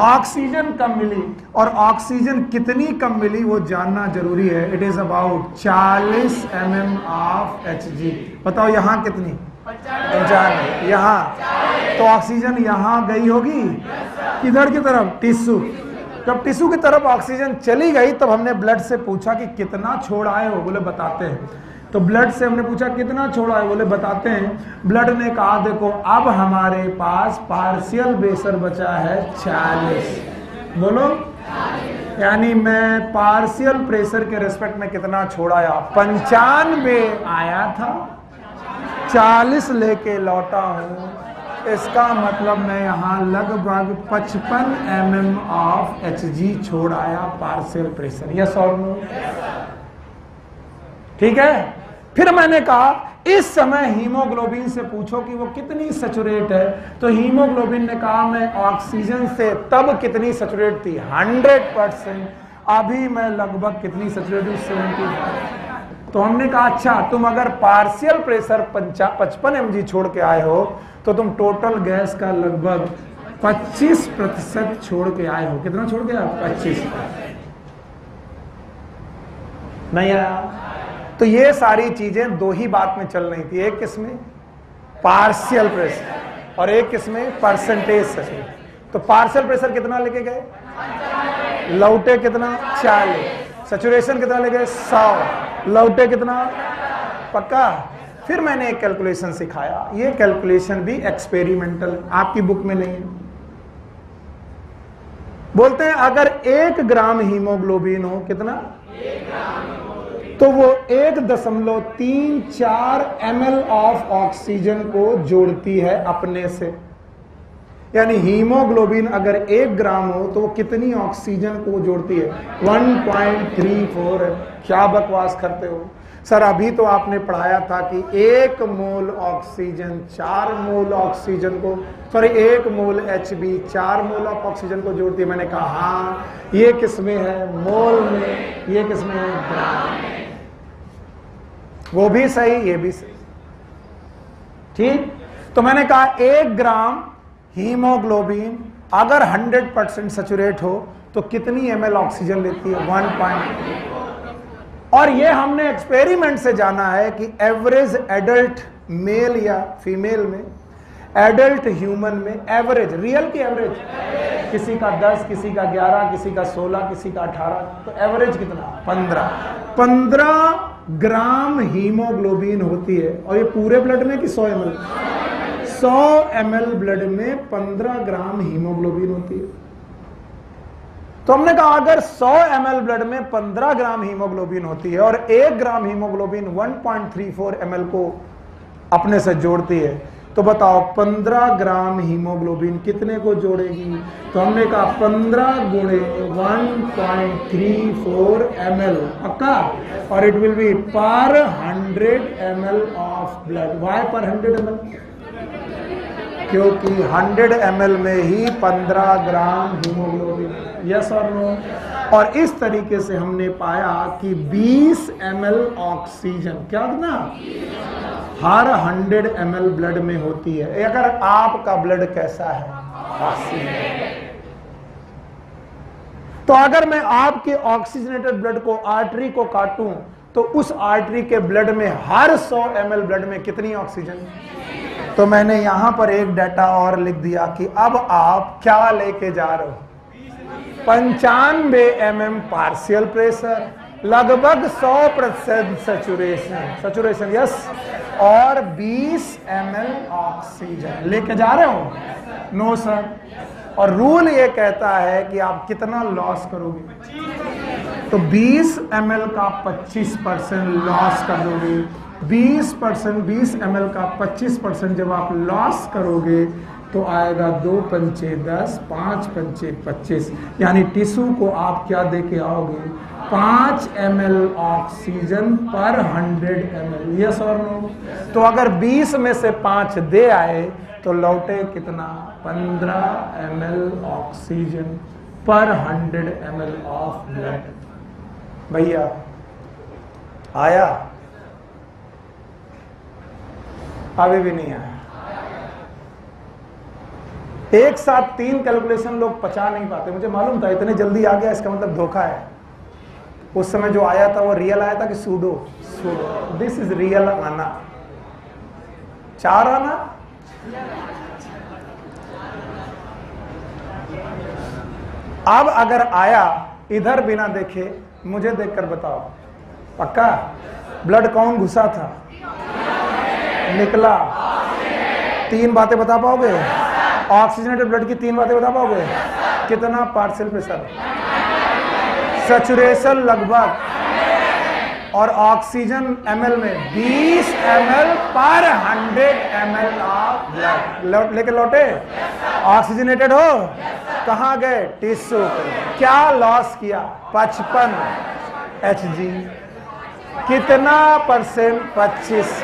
ऑक्सीजन कम मिली। और ऑक्सीजन कितनी कम मिली वो जानना जरूरी है। It is about 40 mm of Hg। बताओ यहां कितनी? 95। यहां तो ऑक्सीजन यहां गई होगी, किधर की तरफ? टिश्यू। जब टिश्यू की तरफ ऑक्सीजन चली गई तब हमने ब्लड से पूछा कि कितना छोड़ आए हो? बोले बताते हैं। तो ब्लड से हमने पूछा कितना छोड़ा है? बोले बताते हैं। ब्लड ने कहा देखो अब हमारे पास पार्शियल प्रेशर बचा है 40। बोलो, यानी मैं पार्शियल प्रेशर के रेस्पेक्ट में कितना छोड़ाया? 95 आया था, 40 लेके लौटा हूं। इसका मतलब मैं यहां लगभग 55 mm ऑफ Hg छोड़ आया पार्शियल प्रेशर। यस और नो? ठीक है। फिर मैंने कहा इस समय हीमोग्लोबिन से पूछो कि वो कितनी सैचुरेट है, तो हीमोग्लोबिन ने कहा मैं ऑक्सीजन से तब कितनी सैचुरेट थी? 100%। अभी मैं लगभग कितनी सैचुरेट हूं? 75। तो हमने कहा अच्छा, तुम अगर पार्शियल प्रेशर 55 mg छोड़ के आए हो तो तुम टोटल गैस का लगभग 25% छोड़ के आए हो। कितना छोड़ के आए? 25। नहीं आया? तो ये सारी चीजें दो ही बात में चल रही थी। एक किसमें? पार्शियल प्रेशर, और एक किसमें? Percentage saturation. तो पार्शियल प्रेशर कितना लेके गए? लौटे कितना? 40। सैचुरेशन कितना ले गए? 100। लौटे कितना? पक्का? फिर मैंने एक कैलकुलेशन सिखाया। ये कैलकुलेशन भी एक्सपेरिमेंटल, आपकी बुक में नहीं है। बोलते हैं अगर 1 ग्राम हीमोग्लोबिन हो, कितना? 1 ग्राम, तो वो 1.34 ml ऑफ ऑक्सीजन को जोड़ती है अपने से। यानी हीमोग्लोबिन अगर 1 ग्राम हो तो वो कितनी ऑक्सीजन को जोड़ती है? 1.34 है। क्या बकवास करते हो सर, अभी तो आपने पढ़ाया था कि 1 मोल ऑक्सीजन 4 मोल ऑक्सीजन को, sorry 1 mole Hb 4 mole of oxygen को जोड़ती है। मैंने कहा हाँ, ये किसमें है? मोल में। ये किसमें है? ग्राम में। वो भी सही, ये भी सही। ठीक, तो मैंने कहा 1 ग्राम हीमोग्लोबिन अगर 100% सैचुरेट हो तो कितनी ml ऑक्सीजन लेती है? 1.3। और ये हमने एक्सपेरिमेंट से जाना है कि एवरेज एडल्ट मेल या फीमेल में, एडल्ट ह्यूमन में एवरेज, रियल की एवरेज, किसी का 10, किसी का 11, किसी का 16, किसी का 18, तो एवरेज कितना? 15 ग्राम हीमोग्लोबिन होती है। और ये पूरे ब्लड में कि 100 ml? 100 ml ब्लड में 15 ग्राम हीमोग्लोबिन होती है। तो हमने कहा अगर 100 ml ब्लड में 15 ग्राम हीमोग्लोबिन होती है और 1 ग्राम हीमोग्लोबिन 1.34 ml को अपने से जोड़ती है, तो बताओ 15 ग्राम हीमोग्लोबिन कितने को जोड़ेगी? तो हमने कहा 15 गुणे 1.34 ml, पक्का? और इट विल बी पर 100 ml ऑफ ब्लड। वाई पर 100 ml? क्योंकि 100 ml में ही 15 ग्राम हीमोग्लोबिन। यस और नो? और इस तरीके से हमने पाया कि 20 ml ऑक्सीजन, क्या ना, हर 100 ml ब्लड में होती है। अगर आपका ब्लड कैसा है? ऑक्सीजन। तो अगर मैं आपके ऑक्सीजनेटेड ब्लड को, आर्टरी को काटूं, तो उस आर्टरी के ब्लड में हर 100 ml ब्लड में कितनी ऑक्सीजन? तो मैंने यहां पर एक डाटा और लिख दिया कि अब आप क्या लेके जा रहे हो? 95 mm पार्शियल प्रेशर, लगभग 100% सैचुरेशन, यस, और 20 ml ऑक्सीजन लेके जा रहे हो? No sir. और रूल ये कहता है कि आप कितना लॉस करोगे? तो 20 ml का 25% लॉस कर दोगे। 20 ml का 25% जब आप लॉस करोगे तो आएगा 2 पंचे 10, 5 पंचे 25, यानी टिश्यू को आप क्या दे के आओगे? 5 ml ऑक्सीजन पर 100 ml। यस और नो? तो अगर 20 में से 5 दे आए तो लौटे कितना? 15 ml ऑक्सीजन पर 100 ml ऑफ ब्लड। भैया आया? अभी भी नहीं आया। एक साथ 3 कैलकुलेशन लोग पचा नहीं पाते। मुझे मालूम था इतने जल्दी आ गया, इसका मतलब धोखा है। उस समय जो आया था वो रियल आया था कि सूडो? दिस इज रियल आना। 4 आना। अब अगर आया इधर बिना देखे, मुझे देखकर बताओ, पक्का? ब्लड कौन घुसा था? निकला? 3 बातें बता पाओगे? ऑक्सीजनेटेड ब्लड की 3 बातें बता पाओगे? कितना पार्शियल प्रेशर, सैचुरेशन लगभग, और ऑक्सीजन ml में 20 ml पर 100 ml ऑफ ब्लड लेके लौटे। ऑक्सीजनेटेड हो? कहाँ गए? टिश्यू पे। क्या लॉस किया? 55 Hg। कितना परसेंट? 25।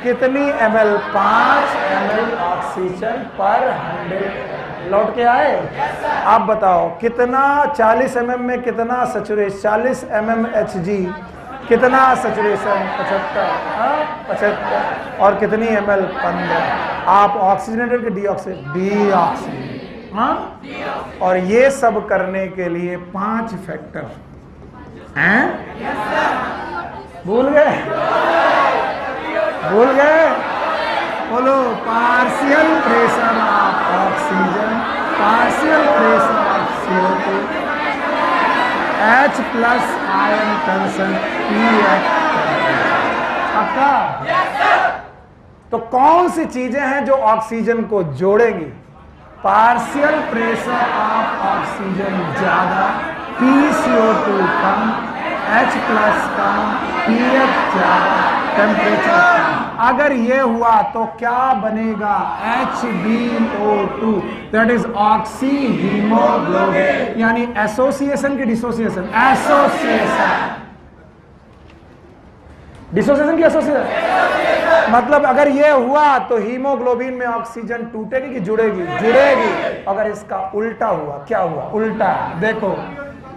कितनी ml? 5 ml ऑक्सीजन पर 100 लौट के आए। आप बताओ कितना? 40 mm में कितना सैचुरेशन? 40 mm Hg, कितना सैचुरेशन? 75। और कितनी ml? 15। आप ऑक्सीजनेटेड के डीऑक्सीजन? हाँ। और ये सब करने के लिए 5 फैक्टर हैं। भूल गए? भूल गए? बोलो। Partial pressure of oxygen, partial pressure of CO2, H+ ion consent pH। तो कौन सी चीजें हैं जो ऑक्सीजन को जोड़ेंगी? पार्शियल प्रेशर ऑफ ऑक्सीजन ज्यादा, PCO2 कम, H प्लस कम, pH ज्यादा, टेम्परेचर कम। अगर ये हुआ तो क्या बनेगा? HbO2, that is oxy haemoglobin, यानी एसोसिएशन की डिसोसिएशन? एसोसिएशन। डिसोसिएशन की एसोसिएशन, मतलब अगर ये हुआ तो हीमोग्लोबिन में ऑक्सीजन टूटेगी कि जुड़ेगी? जुड़ेगी। अगर इसका उल्टा हुआ, क्या हुआ? उल्टा। देखो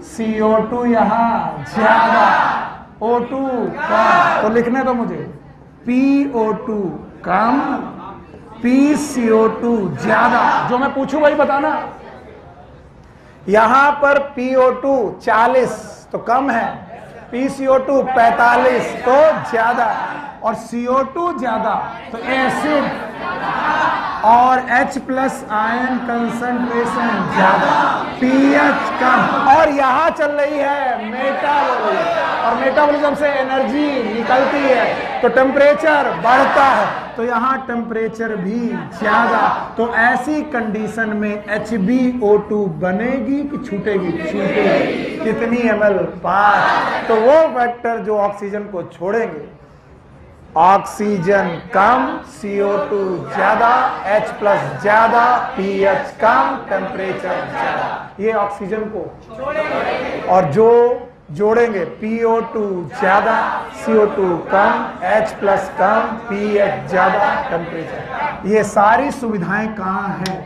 CO2 यहां ज्यादा, O2 कम, तो लिखने दो मुझे, PO2 कम, PCO2 ज्यादा। जो मैं पूछूं वही बताना। यहां पर PO2 40 तो कम है, PCO2 45 तो ज्यादा, और CO2 ज्यादा तो एसिड, और H प्लस आयन कंसंट्रेशन ज्यादा, pH कम, और यहां चल रही है मेटाबॉलिज्म, और मेटाबॉलिज्म से एनर्जी निकलती है तो टेम्परेचर बढ़ता है, तो यहां टेम्परेचर भी ज्यादा। तो ऐसी कंडीशन में HbO2 बनेगी कि छूटेगी? छूटेगी। कितनी ml? 5। तो वो फैक्टर जो ऑक्सीजन को छोड़ेंगे, ऑक्सीजन कम, CO2 ज्यादा, H प्लस ज्यादा, pH कम, टेम्परेचर ज्यादा, ये ऑक्सीजन को छोड़ेंगे। और जो जोड़ेंगे PO2 ज्यादा, CO2 कम, H प्लस कम, pH ज्यादा, टेम्परेचर। ये सारी सुविधाएं कहाँ हैं?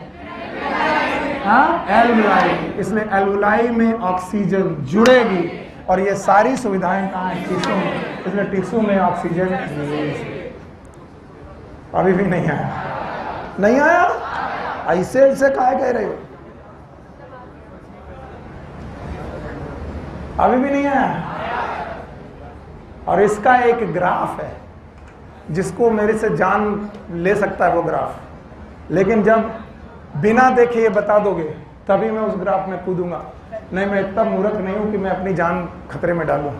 हाँ, एल्वुलाई। इसलिए एल्वुलाई में ऑक्सीजन जुड़ेगी, और ये सारी सुविधाएं कहाँ हैं? टिश्यू में। इसलिए टिश्यू में ऑक्सीजन अभी भी नहीं आया। नहीं आया? ऐसे काहे कह रहे हो? अभी भी नहीं आया। और इसका एक ग्राफ है, जिसको मेरे से जान ले सकता है वो ग्राफ, लेकिन जब बिना देखे ये बता दोगे तभी मैं उस ग्राफ में कूदूंगा। नहीं, मैं इतना मूर्ख नहीं हूं कि मैं अपनी जान खतरे में डालूं।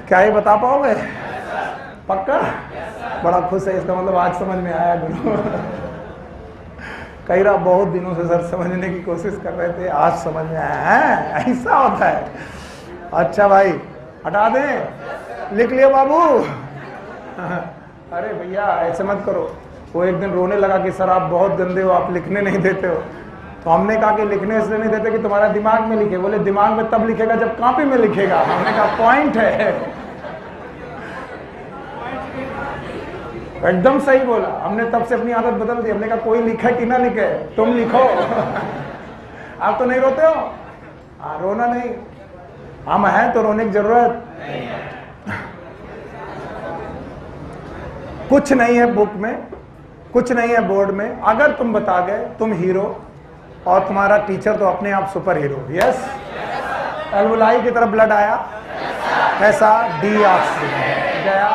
क्या ये बता पाओगे? पक्का? बड़ा खुश है, इसका मतलब आज समझ में आया गुरु। कई रहा बहुत दिनों से सर समझने की कोशिश कर रहे थे, आज समझ में आया है, ऐसा होता है। अच्छा भाई, हटा दें? लिख लिया बाबू? अरे भैया ऐसे मत करो। वो एक दिन रोने लगा कि सर आप बहुत गंदे हो, आप लिखने नहीं देते हो। तो हमने कहा कि लिखने इसलिए नहीं देते कि तुम्हारा दिमाग में लिखे। बोले दिमाग में तब लिखेगा जब कॉपी में लिखेगा। हमने कहा पॉइंट है। एकदम सही बोला। हमने तब से अपनी आदत बदल दी। हमने कहा कोई लिखे कि ना लिखे, तुम लिखो। आप तो नहीं रोते हो? हाँ, रोना नहीं, हम हैं तो रोने की जरूरत कुछ नहीं है। बुक में कुछ नहीं है, बोर्ड में। अगर तुम बता गए तुम हीरो, और तुम्हारा टीचर तो अपने आप सुपर हीरो। यस। एल्वुलाई की तरफ ब्लड आया, ऐसा डीऑक्सीजन गया,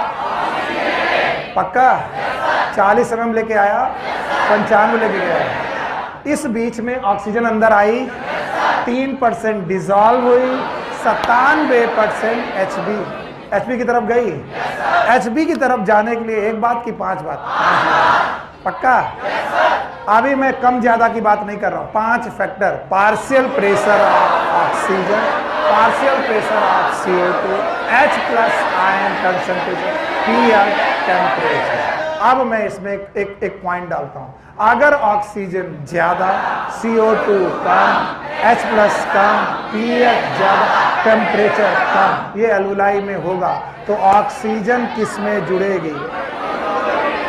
पक्का 40 mm लेके आया, 95 लेके गया। इस बीच में ऑक्सीजन अंदर आई, 3% डिजॉल्व हुई, 97% HB की तरफ गई। HB की तरफ जाने के लिए एक बात की 5 बात, पक्का? अभी मैं कम ज्यादा की बात नहीं कर रहा हूं। 5 factor: partial pressure of oxygen, partial pressure of CO2, H plus ion concentration, pH, temperature. अब मैं इसमें एक पॉइंट डालता हूं। अगर ऑक्सीजन ज्यादा, CO2 कम, H प्लस कम, pH ज्यादा, टेम्परेचर कम, ये एल्वुलाई में होगा, तो ऑक्सीजन किस में जुड़ेगी?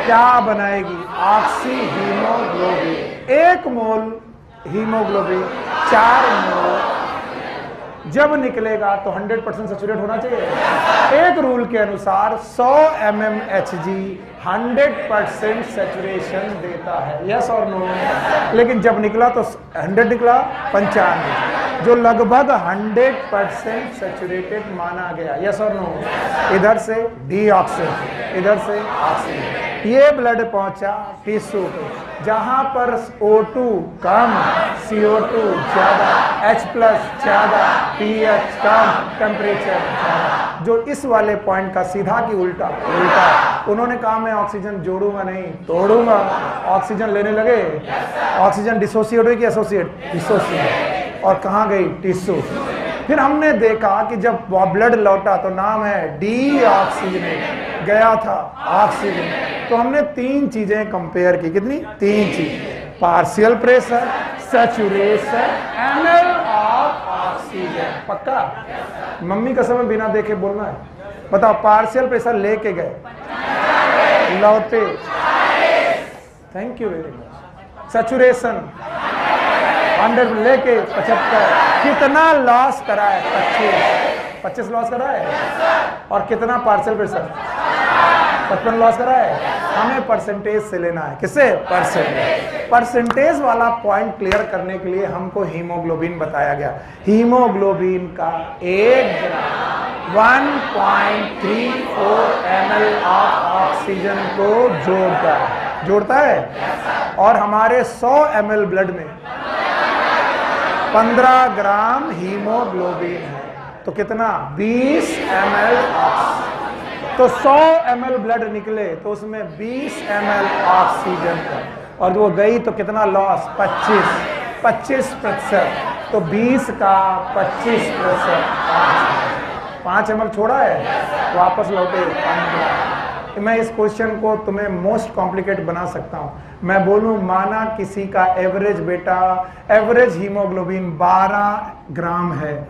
क्या बनाएगी? Oxy haemoglobin. 1 मोल हीमोग्लोबिन 4 मोल जब निकलेगा तो 100% सैचुरेट होना चाहिए। एक रूल के अनुसार 100 mmHg 100% सैचुरेशन देता है। यस और नो? लेकिन जब निकला तो 100 निकला, 95, जो लगभग 100% सैचुरेटेड माना गया। यस और नो? इधर से डीऑक्सीजन, इधर से ऑक्सीजन। ये ब्लड पहुंचा टिश्यू पे, जहां पर O2 कम, CO2 ज्यादा, H प्लस ज्यादा, pH कम, टेम्परेचर ज्यादा। जो इस वाले पॉइंट का सीधा की उल्टा उल्टा। उन्होंने कहा मैं ऑक्सीजन जोड़ूंगा नहीं, तोड़ूंगा। ऑक्सीजन लेने लगे, ऑक्सीजन डिसोसिएट हुई कि एसोसिएट? डिसोसिएट। और कहां गई? टिश्यू। फिर हमने देखा कि जब ब्लड लौटा तो नाम है डीऑक्सीजनेट, गया था ऑक्सीजन। तो हमने 3 चीजें कंपेयर की। कितनी? 3 चीज। Partial pressure, saturation, ml of oxygen. पक्का? मम्मी कसम में बिना देखे बोलना है। बताओ, पार्शियल प्रेशर लेके गए, लौटे, thank you very much. Saturation 100 लेके 75, कितना लॉस करा है? 25 लॉस करा है। और कितना पार्शियल प्रेशर? 55 लॉस करा है। हमें परसेंटेज से लेना है। किससे? परसेंटेज वाला पॉइंट क्लियर करने के लिए हमको हीमोग्लोबिन बताया गया। हीमोग्लोबिन का 1 ग्राम 1.34 ml ऑफ ऑक्सीजन को जोड़ता है। और हमारे 100 ml ब्लड में 15 ग्राम हीमोग्लोबिन है। तो कितना? 20 ml ऑक्सीजन। तो 100 ml ब्लड निकले तो उसमें 20 ml ऑक्सीजन का, और वो गई तो कितना लॉस? 25%। तो 20 का 25%, 5 ml छोड़ा है, वापस लौटे 15। मैं इस क्वेश्चन को तुम्हें मोस्ट कॉम्प्लिकेट बना सकता हूं। मैं बोलूं, माना किसी का एवरेज बेटा, एवरेज हीमोग्लोबिन 12 ग्राम है,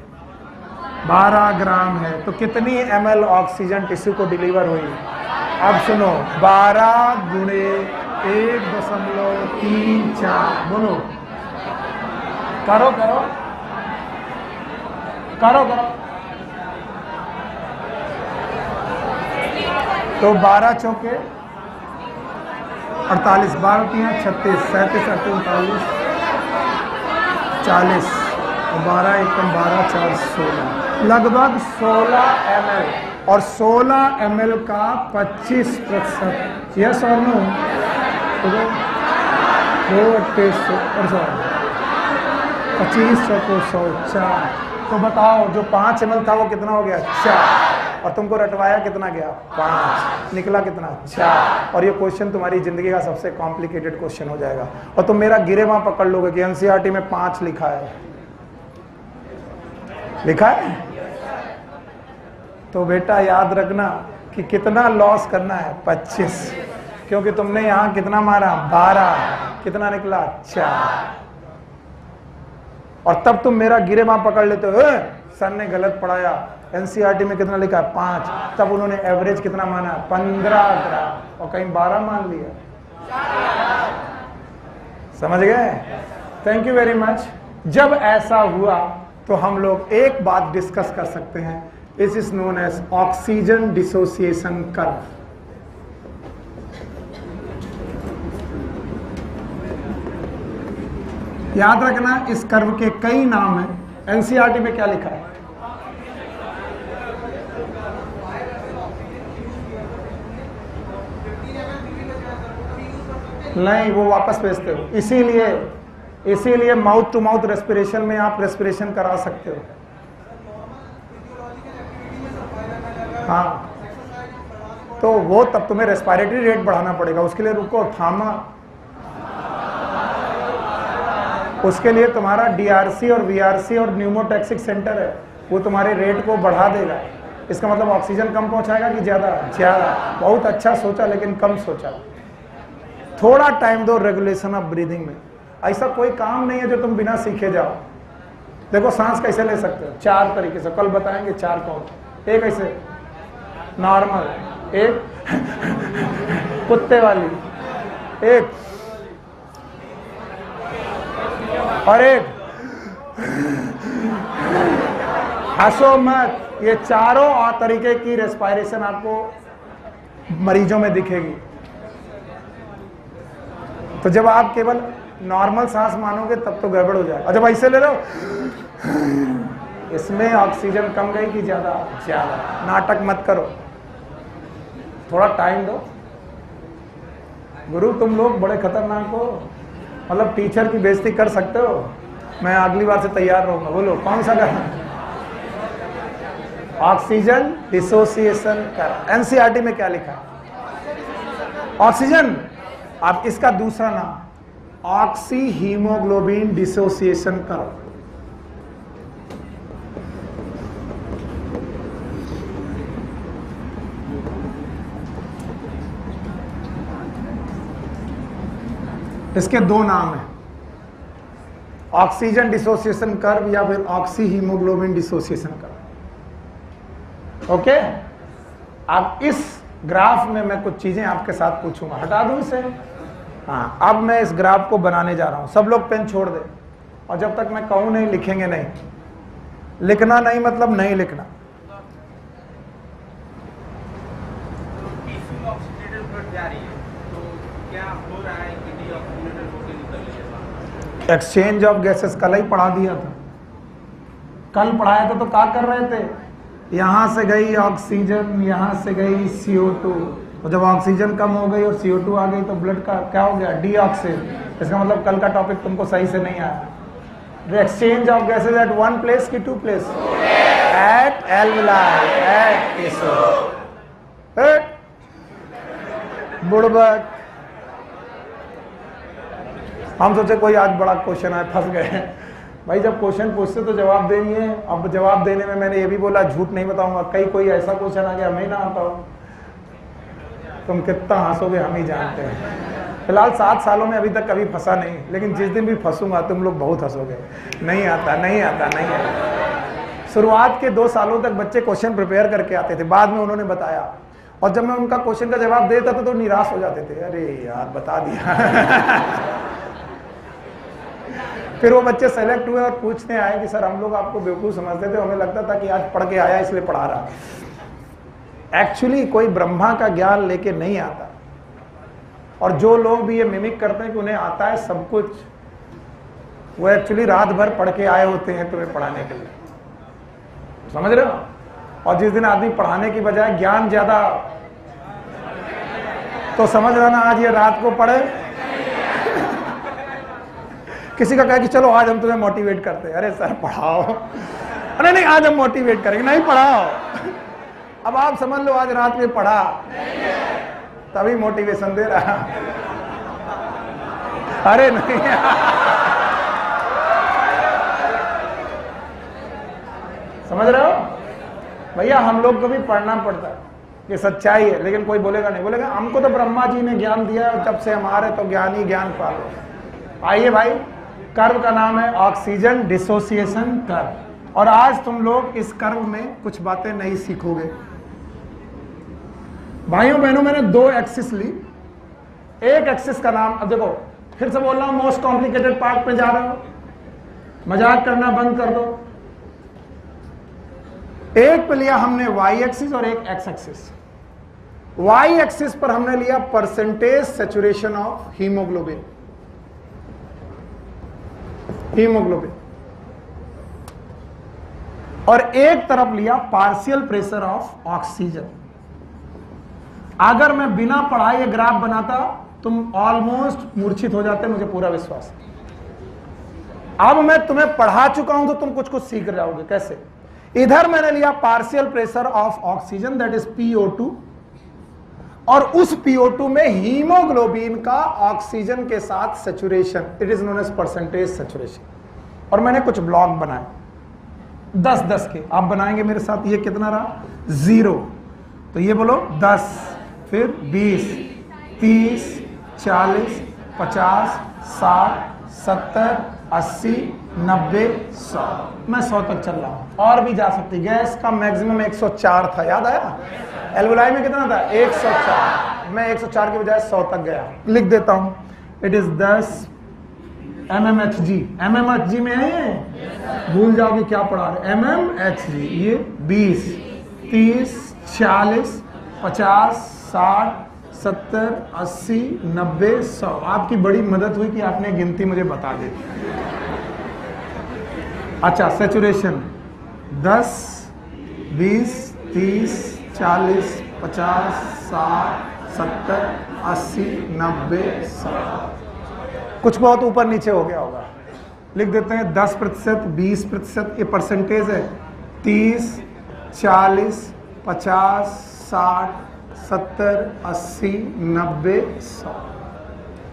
12 ग्राम है, तो कितनी ml ऑक्सीजन टिश्यू को डिलीवर हुई? अब सुनो, 12 गुणे 1.34, बोलो, करो। तो 12 चौके 48, 12 3 36, 37 38 40, और 12 एकम 12 4 16, लगभग 16 ml। और 16 ml का 25%, यस और नो? तो 25 को 100, तो बताओ जो 5 ml था वो कितना हो गया? 4। और तुमको रटवाया कितना गया? 5, निकला कितना? 4। और ये क्वेश्चन तुम्हारी जिंदगी का सबसे कॉम्प्लिकेटेड क्वेश्चन हो जाएगा। और तुम मेरा गिरेबां पकड़ लोगे कि एनसीईआरटी में 5 लिखा है। लिखा है? तो बेटा याद रखना कि कितना लॉस करना है? 25, क्योंकि तुमने यहां कितना मारा? 12, कितना निकला? 4। और तब तुम मेरा गिरेबां पकड़ लेते हो, सर ने गलत पढ़ाया, एनसीईआरटी में कितना लिखा? 5। तब उन्होंने एवरेज कितना माना? 15 ग्राम, और कहीं 12 मान लिया। समझ गए? Thank you very much. जब ऐसा हुआ तो हम लोग एक बात डिस्कस कर सकते हैं, this is known as oxygen dissociation curve. याद रखना, इस कर्व के कई नाम हैं। एनसीईआरटी में क्या लिखा है? नहीं, वो वापस भेजते हो। इसीलिए माउथ टू माउथ रेस्पिरेशन में आप रेस्पिरेशन करा सकते हो। हाँ, तो वो तब तुम्हें रेस्पिरेटरी रेट बढ़ाना पड़ेगा। उसके लिए रुको, थामा, उसके लिए तुम्हारा डीआरसी और वीआरसी और न्यूमोटैक्सिक सेंटर है, वो तुम्हारे रेट को बढ़ा देगा। इसका मतलब ऑक्सीजन कम पहुंचाएगा कि ज्यादा? बहुत अच्छा सोचा, लेकिन कम सोचा। थोड़ा टाइम दो रेगुलेशन ऑफ ब्रीदिंग में। ऐसा कोई काम नहीं है जो तुम बिना सीखे जाओ। देखो सांस कैसे ले सकते हो? 4 तरीके से, कल बताएंगे 4 कौन। एक ऐसे नॉर्मल, एक कुत्ते वाली, एक और एक हंसो मत। ये चारों और तरीके की रेस्पिरेशन आपको मरीजों में दिखेगी। तो जब आप केवल नॉर्मल सांस मानोगे तब तो गड़बड़ हो जाएगा। और जब ऐसे ले लो, इसमें ऑक्सीजन कम गई कि ज्यादा? नाटक मत करो, थोड़ा टाइम दो। गुरु तुम लोग बड़े खतरनाक हो, मतलब टीचर की बेइज्जती कर सकते हो। मैं अगली बार से तैयार रहूंगा। बोलो कौन सा करना? ऑक्सीजन डिसोसिएशन कर। एनसीईआरटी में क्या लिखा? ऑक्सीजन। अब इसका दूसरा नाम ऑक्सी हीमोग्लोबिन डिसोसिएशन कर्व। इसके दो नाम हैं, ऑक्सीजन डिसोसिएशन कर्व या फिर oxy haemoglobin dissociation curve. Okay, अब इस ग्राफ में मैं कुछ चीजें आपके साथ पूछूंगा, हटा दूं इसे। हाँ, अब मैं इस ग्राफ को बनाने जा रहा हूं। सब लोग पेन छोड़ दे, और जब तक मैं कहूं नहीं लिखेंगे नहीं। लिखना नहीं मतलब नहीं लिखना। एक्सचेंज ऑफ गैसेस कल ही पढ़ा दिया था, कल पढ़ाया था। तो क्या कर रहे थे, यहां से गई ऑक्सीजन, यहां से गई CO2, तो जब ऑक्सीजन कम हो गई और CO2 आ गई तो ब्लड का क्या हो गया, डीऑक्सिन। इसका मतलब कल का टॉपिक तुमको सही से नहीं आया। The exchange of gases at one place की two place, at alveoli, at tissue. बुड़बक, हम सोचे कोई आज बड़ा क्वेश्चन आए, फंस गए। भाई जब क्वेश्चन पूछते तो जवाब देंगे। अब जवाब देने में मैंने ये भी बोला झूठ नहीं बताऊंगा, कहीं कोई ऐसा क्वेश्चन आ गया हमें ना आता हो, तुम कितना हंसोगे हम ही जानते हैं। फिलहाल 7 सालों में अभी तक कभी फंसा नहीं, लेकिन जिस दिन भी फंसूंगा तुम लोग बहुत हंसोगे। नहीं आता, नहीं आता, नहीं आता। शुरुआत के 2 सालों तक बच्चे क्वेश्चन प्रिपेयर करके आते थे, बाद में उन्होंने बताया, और जब मैं उनका क्वेश्चन का जवाब देता था तो निराश हो जाते थे, अरे यार बता दिया। फिर वो बच्चे सेलेक्ट हुए और पूछने आए कि सर हम लोग आपको बेवकूफ समझते थे, हमें लगता था कि आज पढ़ के आया इसलिए पढ़ा रहा। एक्चुअली कोई ब्रह्मा का ज्ञान लेके नहीं आता, और जो लोग भी ये मिमिक करते हैं कि उन्हें आता है सब कुछ, वो एक्चुअली रात भर पढ़ के आए होते हैं तुम्हें पढ़ाने के लिए, समझ रहे हो। और जिस दिन आदमी पढ़ाने की बजाय ज्ञान ज्यादा, तो समझ रहा ना आज ये रात को पढ़े। किसी का कहे कि चलो आज हम तुम्हें मोटिवेट करते हैं, अरे सर पढ़ाओ, अरे नहीं आज हम मोटिवेट करेंगे, नहीं पढ़ाओ। अब आप समझ लो आज रात में पढ़ा तभी मोटिवेशन दे रहा। अरे नहीं समझ रहे हो भैया, हम लोग को भी पढ़ना पड़ता है, ये सच्चाई है। लेकिन कोई बोलेगा नहीं, बोलेगा हमको तो ब्रह्मा जी ने ज्ञान दिया और जब से हमारे तो ज्ञान ही ज्ञान पालो। आइए भाई, कर्व का नाम है ऑक्सीजन डिसोसिएशन कर्व, और आज तुम लोग इस कर्व में कुछ बातें नई सीखोगे। भाइयों बहनों, मैंने 2 एक्सिस ली। एक एक्सिस का नाम, अब देखो फिर से बोल रहा हूं, मोस्ट कॉम्प्लिकेटेड पार्ट पे जा रहे हो, मजाक करना बंद कर दो। एक पे लिया हमने वाई एक्सिस और एक एक्स एक्सिस। वाई एक्सिस पर हमने लिया percentage saturation of haemoglobin, haemoglobin, और एक तरफ लिया पार्शियल प्रेशर ऑफ ऑक्सीजन। अगर मैं बिना पढ़ाए ये ग्राफ बनाता तुम ऑलमोस्ट मूर्छित हो जाते, मुझे पूरा विश्वास है। अब मैं तुम्हें पढ़ा चुका हूं तो तुम कुछ कुछ सीख जाओगे। कैसे? इधर मैंने लिया partial pressure of oxygen that is PO2, और उस PO2 में हीमोग्लोबिन का ऑक्सीजन के साथ saturation, it is known as percentage saturation. और मैंने कुछ ब्लॉक बनाए 10-10 के, आप बनाएंगे मेरे साथ। ये कितना रहा? 0। तो ये बोलो 10, फिर 20, 30, 40, 50, 60, 70, 80, 90, 100। मैं 100 तक चल रहा हूं, और भी जा सकती। गैस का मैक्सिमम 104 था, याद आया? एल्वुलाई में कितना था? 104। मैं 104 के बजाय 100 तक गया। लिख देता हूं, इट इज 10 mmHg। mmHg में है ये, भूल जाओगे क्या पढ़ा रहे। mmHg, ये 20, 30, 40, 50, 60, 70, 80, 90, 100। आपकी बड़ी मदद हुई कि आपने गिनती मुझे बता दी। अच्छा, सैचुरेशन 10, 20, 30, 40, 50, 60, 70, 80, 90, 100। कुछ बहुत ऊपर नीचे हो गया होगा, लिख देते हैं 10%, 20%, ये परसेंटेज है। 30, 40, 50, 60, 70, 80, 90, 100।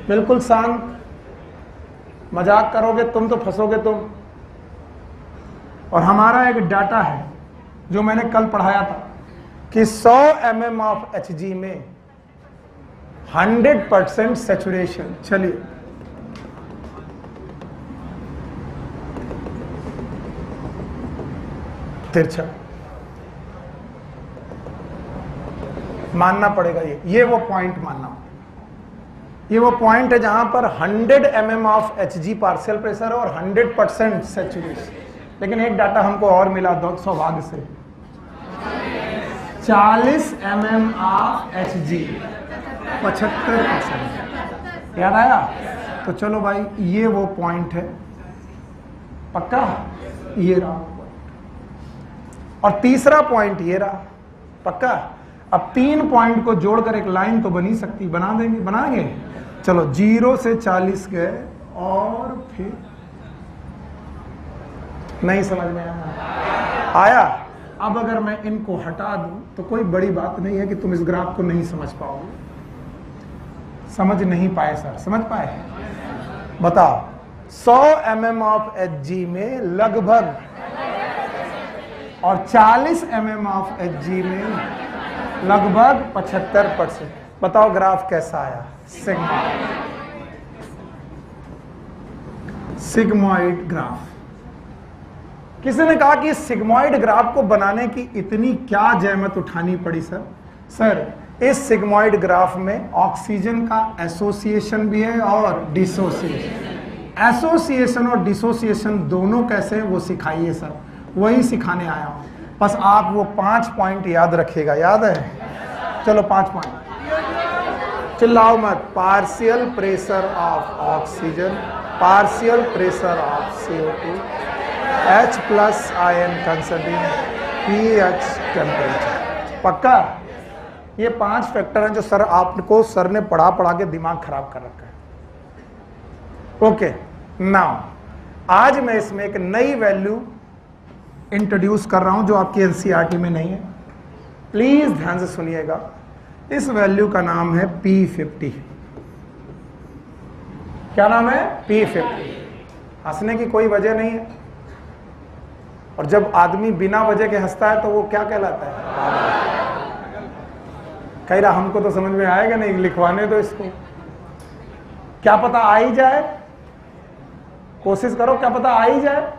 बिल्कुल शांत। मजाक करोगे तुम तो फंसोगे तुम। और हमारा एक डाटा है जो मैंने कल पढ़ाया था कि 100 mm ऑफ Hg में 100% सैचुरेशन। चलिए तिरछा, मानना पड़ेगा ये वो पॉइंट मानना, ये वो पॉइंट है जहां पर 100 mm of Hg partial pressure और 100% सैचुरेशन। लेकिन एक डाटा हमको और मिला सौभाग्य से, 40 mm ऑफ Hg 75%। याद आया? तो चलो भाई ये वो पॉइंट है, पक्का ये रहा, और तीसरा पॉइंट ये रहा, पक्का। अब 3 पॉइंट को जोड़कर एक लाइन तो बनी सकती, बना देंगे, बनाएंगे। चलो 0 से 40 गए और फिर नहीं समझ में आया। अब अगर मैं इनको हटा दूं तो कोई बड़ी बात नहीं है कि तुम इस ग्राफ को नहीं समझ पाओगे। समझ नहीं पाए सर, समझ पाए? बताओ 100 mm ऑफ Hg में लगभग और 40 mm ऑफ Hg में लगभग 75%। बताओ ग्राफ कैसा आया? Sigmoid graph. किसी ने कहा कि सिग्मॉइड ग्राफ को बनाने की इतनी क्या जहमत उठानी पड़ी सर? सर इस सिग्मॉइड ग्राफ में ऑक्सीजन का एसोसिएशन भी है और डिसोसिएशन। एसोसिएशन और डिसोसिएशन दोनों कैसे हैं वो सिखाइए सर, वही सिखाने आया हूं। बस आप वो 5 पॉइंट याद रखिएगा, याद है? चलो 5 पॉइंट, चिल्लाओ मत। Partial pressure of oxygen, partial pressure of CO2, H+ ion concentration, pH temperature. पक्का? ये 5 फैक्टर हैं जो सर आपको सर ने पढ़ा के दिमाग खराब कर रखा है। ओके नाउ आज मैं इसमें एक नई वैल्यू इंट्रोड्यूस कर रहा हूं जो आपकी एनसीईआरटी में नहीं है। प्लीज ध्यान से सुनिएगा। इस वैल्यू का नाम है P50। क्या नाम है? P50। हंसने की कोई वजह नहीं है, और जब आदमी बिना वजह के हंसता है तो वो क्या कहलाता है? कह रहा हमको तो समझ में आएगा नहीं, लिखवाने दो इसको। क्या पता आ ही जाए, कोशिश करो, क्या पता आ ही जाए।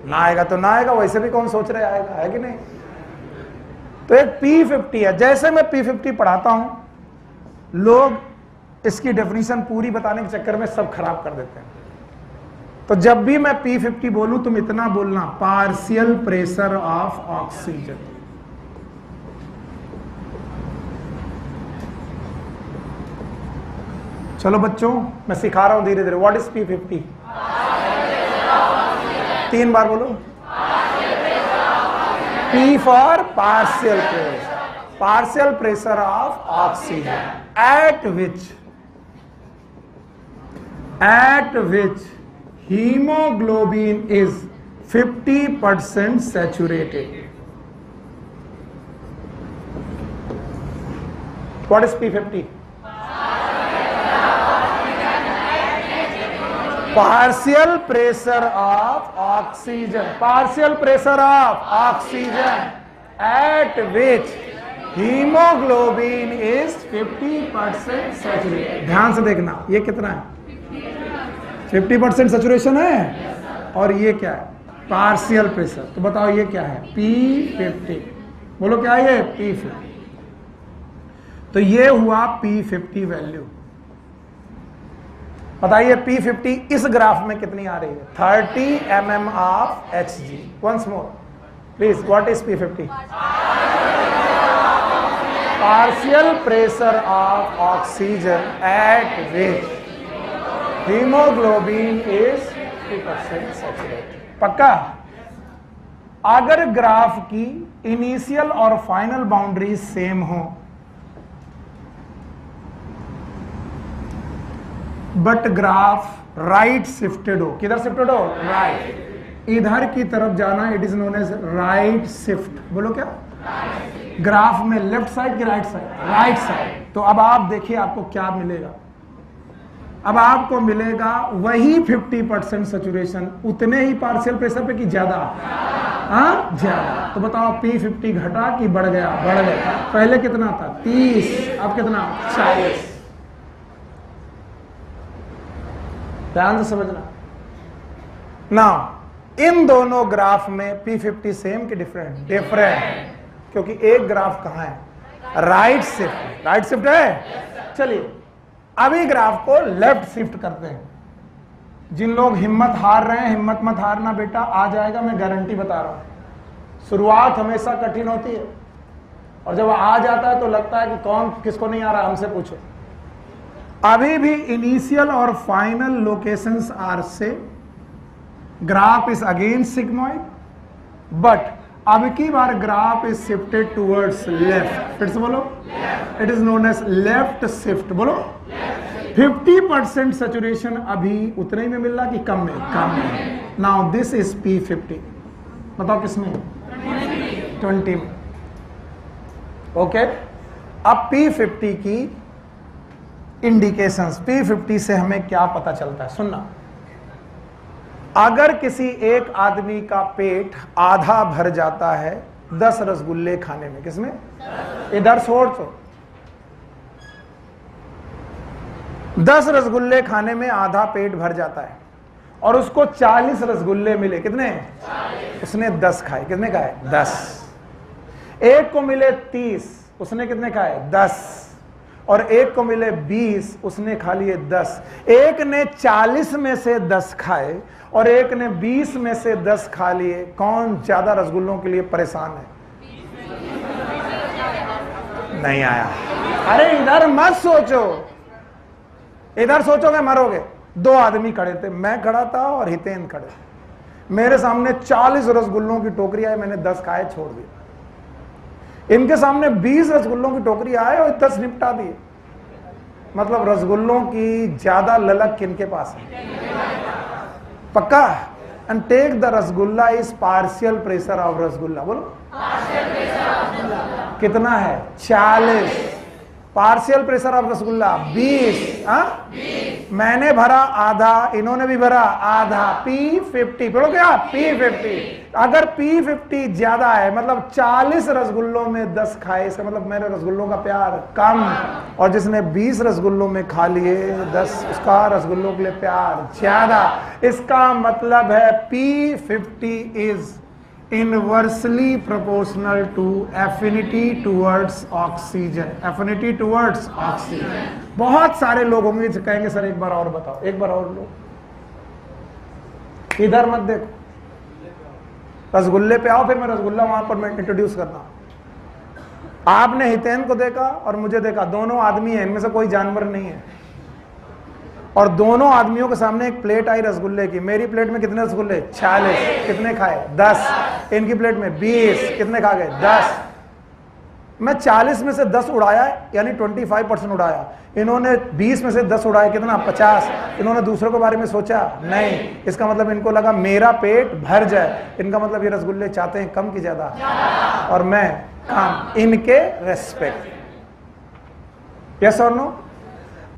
ना आएगा तो ना आएगा, वैसे भी कौन सोच रहे आएगा, है कि नहीं? तो एक P50 है। जैसे मैं P50 पढ़ाता हूं, लोग इसकी डेफिनेशन पूरी बताने के चक्कर में सब खराब कर देते हैं। तो जब भी मैं P50 बोलूं तुम इतना बोलना, पार्शियल प्रेशर ऑफ ऑक्सीजन। चलो बच्चों मैं सिखा रहा हूं धीरे धीरे। What is P50? 3 बार बोलो। P for partial pressure, partial pressure of oxygen at which hemoglobin is 50% saturated. What is P50? Partial pressure of oxygen, partial pressure of oxygen at which hemoglobin is 50% saturated. ध्यान से देखना, ये कितना है? 50% saturation है। और ये क्या है? Partial pressure. तो बताओ ये क्या है? P50। बोलो क्या है ये? P50। तो ये हुआ P50 वैल्यू। बताइए P50 इस ग्राफ में कितनी आ रही है? 30 mm of Hg। Once more please, what is P50? Partial pressure of oxygen at which haemoglobin is 50% saturated. पक्का? अगर ग्राफ की इनिशियल और फाइनल बाउंड्री सेम हो बट ग्राफ राइट शिफ्टेड हो, किधर शिफ्टेड हो? राइट। इधर की तरफ जाना, it is known as right shift. बोलो क्या? ग्राफ में लेफ्ट साइड की राइट साइड? Right side. तो अब आप देखिए आपको क्या मिलेगा। अब आपको मिलेगा वही 50% सैचुरेशन, उतने ही पार्शियल प्रेशर पे कि ज्यादा? हाँ ज्यादा। तो बताओ P50 घटा कि बढ़ गया? बढ़ गया। पहले कितना था? 30, अब कितना? 40। ध्यान से समझना ना। इन दोनों ग्राफ में P50 सेम कि डिफरेंट? डिफरेंट, क्योंकि एक ग्राफ कहां है? Right shift. राइट शिफ्ट है। चलिए अभी ग्राफ को लेफ्ट शिफ्ट करते हैं। जिन लोग हिम्मत हार रहे हैं, हिम्मत मत हारना बेटा, आ जाएगा, मैं गारंटी बता रहा हूं। शुरुआत हमेशा कठिन होती है और जब आ जाता है तो लगता है कि कौन किसको नहीं आ रहा, हमसे पूछो। अभी भी इनिशियल और फाइनल लोकेशंस आर से, graph is again sigmoid, but अब की बार graph is shifted towards left. फिर से बोलो, it is known as left shift. बोलो 50% सैचुरेशन अभी उतने ही में मिल रहा कि कम में? कम में। Now this is P50। बताओ किसमें? 20 में। ओके, अब P50 की इंडिकेशंस, P50 से हमें क्या पता चलता है? सुनना, अगर किसी एक आदमी का पेट आधा भर जाता है 10 रसगुल्ले खाने में, किसमें? इधर छोड़, तो 10 रसगुल्ले खाने में आधा पेट भर जाता है और उसको 40 रसगुल्ले मिले। कितने? 40। उसने 10 खाए। कितने खाए? 10। एक को मिले 30, उसने कितने खाए? 10। और एक को मिले 20, उसने खा लिए 10। एक ने 40 में से 10 खाए और एक ने 20 में से 10 खा लिए। कौन ज्यादा रसगुल्लों के लिए परेशान है? नहीं आया। अरे इधर मत सोचो, इधर सोचोगे मरोगे। 2 आदमी खड़े थे, मैं खड़ा था और हितेन खड़े थे। मेरे सामने 40 रसगुल्लों की टोकरी आई, मैंने 10 खाए, छोड़ दिए। इनके सामने 20 रसगुल्लों की टोकरी आए और 10 निपटा दिए। मतलब रसगुल्लों की ज्यादा ललक किनके पास है? पक्का? And take the rasgulla is partial pressure of rasgulla. बोलो कितना है? 40। Partial pressure of rasgulla 20। मैंने भरा आधा, इन्होंने भी भरा आधा। P50। पढ़ो क्या? P50। अगर P50 ज्यादा है, मतलब 40 रसगुल्लों में 10 खाए, इसका मतलब मेरे रसगुल्लों का प्यार कम, और जिसने 20 रसगुल्लों में खा लिए 10, उसका रसगुल्लों के लिए प्यार ज्यादा। इसका मतलब है P50 is inversely proportional to affinity towards oxygen. Affinity towards oxygen. बहुत सारे लोग होंगे जो कहेंगे सर एक बार और बताओ, एक बार और लो, इधर मत देखो, रसगुल्ले पे आओ, फिर मैं रसगुल्ला वहां पर मैं इंट्रोड्यूस करना। आपने हितेन को देखा और मुझे देखा, दोनों आदमी हैं, इनमें से कोई जानवर नहीं है, और दोनों आदमियों के सामने एक प्लेट आई रसगुल्ले की। मेरी प्लेट में कितने रसगुल्ले? 40। कितने खाए? 10। इनकी प्लेट में 20। कितने खा गए? 10। मैं 40 में से 10 उड़ाया, यानी 25% उड़ाया। इन्होंने 20 में से 10 उड़ाया, कितना? 50। इन्होंने दूसरों के बारे में सोचा नहीं। इसका मतलब इनको लगा मेरा पेट भर जाए। इनका मतलब ये रसगुल्ले चाहते हैं कम की ज्यादा, और मैं कम। इनके रेस्पेक्ट। यस और नो?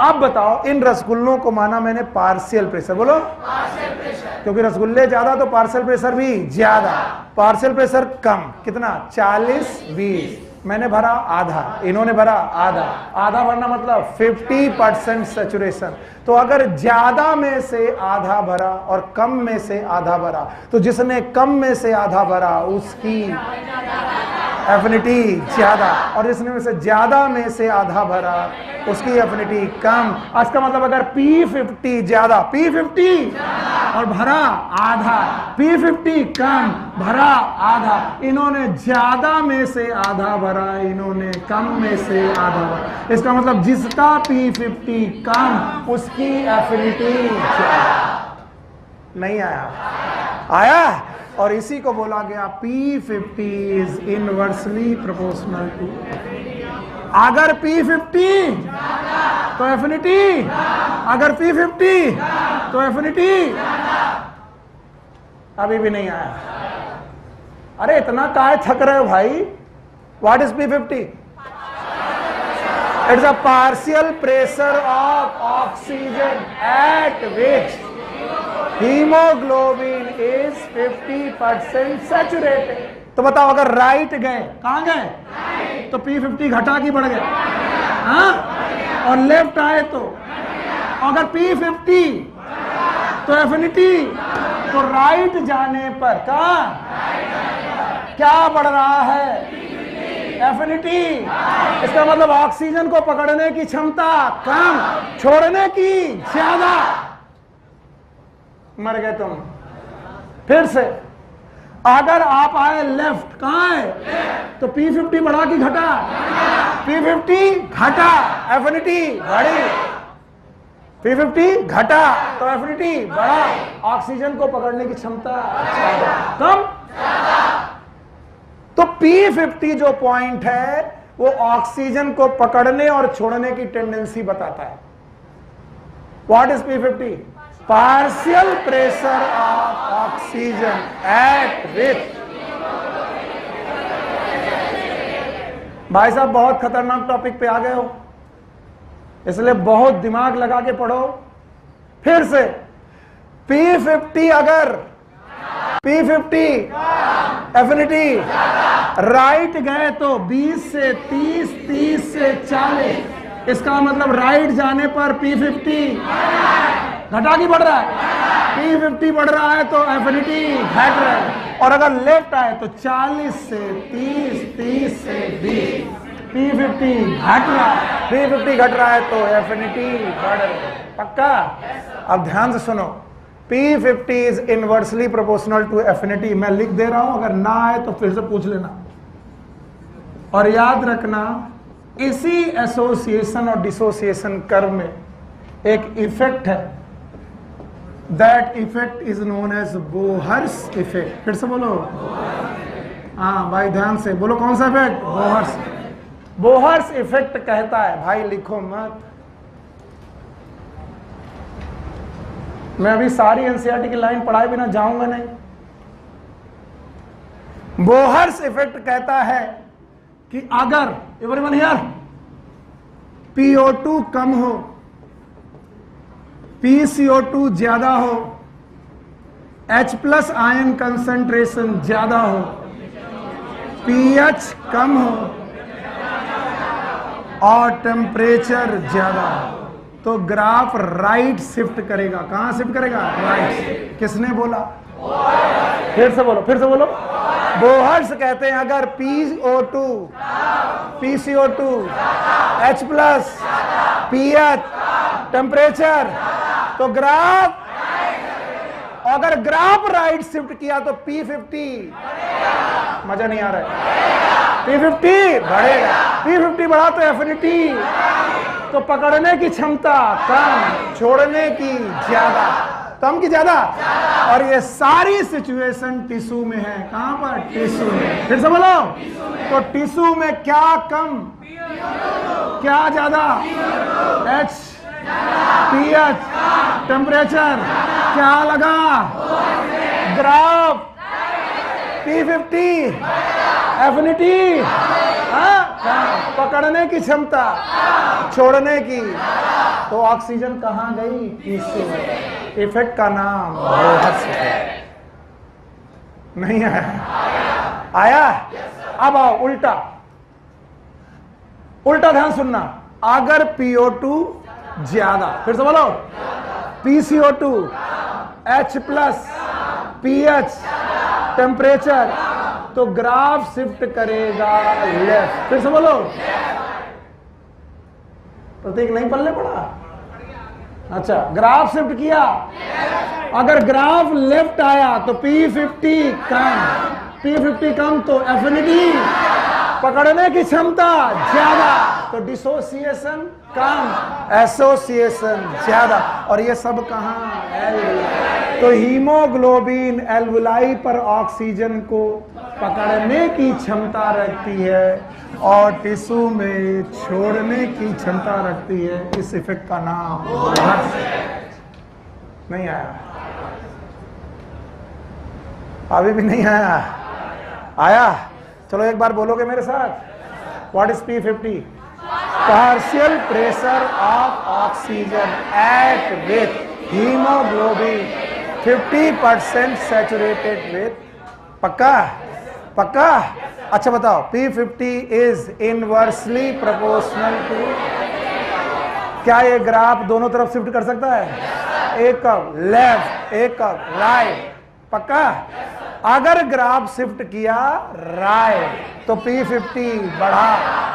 अब बताओ, इन रसगुल्लों को माना मैंने पार्शियल प्रेशर। बोलो पार्शियल प्रेशर, क्योंकि रसगुल्ले ज्यादा तो पार्शियल प्रेशर भी ज्यादा। पार्शियल प्रेशर कम, कितना? 40 20। मैंने भरा आधा, इन्होंने भरा आधा। आधा भरना मतलब 50% सैचुरेशन। तो अगर ज्यादा में से आधा भरा और कम में से आधा भरा, तो जिसने कम में से आधा भरा उसकी एफिनिटी ज्यादा, और जिसने में से ज्यादा में से आधा भरा उसकी एफिनिटी कम। इसका मतलब अगर P50 ज्यादा, P50 और भरा आधा, P50 कम, भरा आधा, इन्होंने ज्यादा में से आधा भरा, इन्होंने कम में से आधा भरा। इसका मतलब जिसका P50 कम उसकी एफिनिटी ज्यादा। नहीं आया? आया? और इसी को बोला गया P50 is inversely proportional to. अगर P50 तो एफिनिटी, अगर P50 तो एफिनिटी। अभी भी नहीं आया? अरे इतना काहे थक रहे हो भाई? What is P50? It's a partial pressure of oxygen at which haemoglobin is 50% saturated. तो बताओ, अगर राइट गए, कहां गए? तो P50 घटा की बढ़ गया? हाँ? और लेफ्ट आए तो अगर P50 तो एफिनिटी तो राइट जाने पर कहां क्या बढ़ रहा है? एफिनिटी। इसका मतलब ऑक्सीजन को पकड़ने की क्षमता कम, छोड़ने की ज्यादा। मर गए तुम। फिर से अगर आप आए लेफ्ट, कहां है? तो P50 बढ़ा कि घटा? P50 घटा, एफिनिटी बढ़ी। P50 घटा तो एफिनिटी बढ़ा, ऑक्सीजन को पकड़ने की क्षमता कम। तो P50 जो पॉइंट है वो ऑक्सीजन को पकड़ने और छोड़ने की टेंडेंसी बताता है। What is P50? Partial pressure of oxygen at with. भाई साहब बहुत खतरनाक टॉपिक पे आ गए हो, इसलिए बहुत दिमाग लगा के पढ़ो। फिर से P50 अगर P50 एफिनिटी राइट गए तो 20 से 30, 30 से 40। इसका मतलब राइट जाने पर P50 घटा की बढ़ रहा है? P50 बढ़ रहा है तो एफिनिटी घट रहा है। और अगर लेफ्ट आए तो 40 से 30, 30 से 20। P50 घट रहा है, P50 घट रहा है तो एफिनिटी बढ़ रहा है। पक्का? अब ध्यान से सुनो, P50 is inversely proportional to affinity. मैं लिख दे रहा हूं, अगर ना आए तो फिर से पूछ लेना। और याद रखना, इसी एसोसिएशन और डिसोसिएशन कर्व में एक इफेक्ट है, that effect is known as Bohr's effect. फिर से बोलो। हाँ भाई ध्यान से बोलो, कौन सा इफेक्ट? बोहर्स। बोहर्स इफेक्ट कहता है, भाई लिखो मत, मैं अभी सारी एनसीईआरटी की लाइन पढ़ाए बिना जाऊंगा नहीं। बोहर्स इफेक्ट कहता है कि अगर एवरीवन हियर PO2 कम हो, PCO2 ज्यादा हो, H+ आयन कंसंट्रेशन ज्यादा हो, pH कम हो और टेम्परेचर ज्यादा हो, तो ग्राफ राइट शिफ्ट करेगा। कहां शिफ्ट करेगा? राइट। किसने बोला? फिर से बोलो, फिर से बोलो। बोहर्स कहते हैं अगर PO2, PCO2, H+, pH, temperature, तो ग्राफ, अगर ग्राफ राइट शिफ्ट किया तो P50, मजा नहीं आ रहा है, P50 बढ़ेगा। P50 बढ़ा तो एफिनिटी, तो पकड़ने की क्षमता कम, छोड़ने की ज्यादा। कम की ज्यादा। और ये सारी सिचुएशन टिश्यू में है। कहां पर? टिश्यू में। फिर से बोलो। तो टिश्यू में क्या कम, क्या ज्यादा? H, pH, टेम्परेचर, क्या लगा? ग्राफ P50 एफिनिटी, पकड़ने की क्षमता, छोड़ने की। तो ऑक्सीजन कहां गई? टिश्यू में। इफेक्ट का नाम बोहर्स इफेक्ट। नहीं आया? आया? अब आओ उल्टा, उल्टा ध्यान सुनना। अगर PO2 ज्यादा, फिर से बोलो, PCO2, H+, pH, टेम्परेचर, तो ग्राफ शिफ्ट करेगा लेफ्ट। फिर से बोलो। प्रतीक नहीं पढ़ने पड़ा? अच्छा, ग्राफ शिफ्ट किया। अगर ग्राफ लेफ्ट आया तो P50 कम, P50 कम तो एफिनिटी, पकड़ने की क्षमता ज्यादा, तो डिसोसिएशन कम, एसोसिएशन ज्यादा। और ये सब कहां? एल्वुलाई। तो हीमोग्लोबिन एल्वुलाई पर ऑक्सीजन को पकड़ने की क्षमता रखती है और टिश्यू में छोड़ने की क्षमता रखती है। इस इफेक्ट का नाम बोहर्स। नहीं आया? अभी भी नहीं आया? आया? चलो एक बार बोलोगे मेरे साथ। What is P50? Partial pressure of oxygen at with haemoglobin 50% saturated with. पक्का? पक्का? अच्छा बताओ, P50 is inversely proportional to, क्या ये ग्राफ दोनों तरफ शिफ्ट कर सकता है? एक कब लेफ्ट, एक कब राइट। पक्का? अगर ग्राफ शिफ्ट किया राइट तो P50 बढ़ा,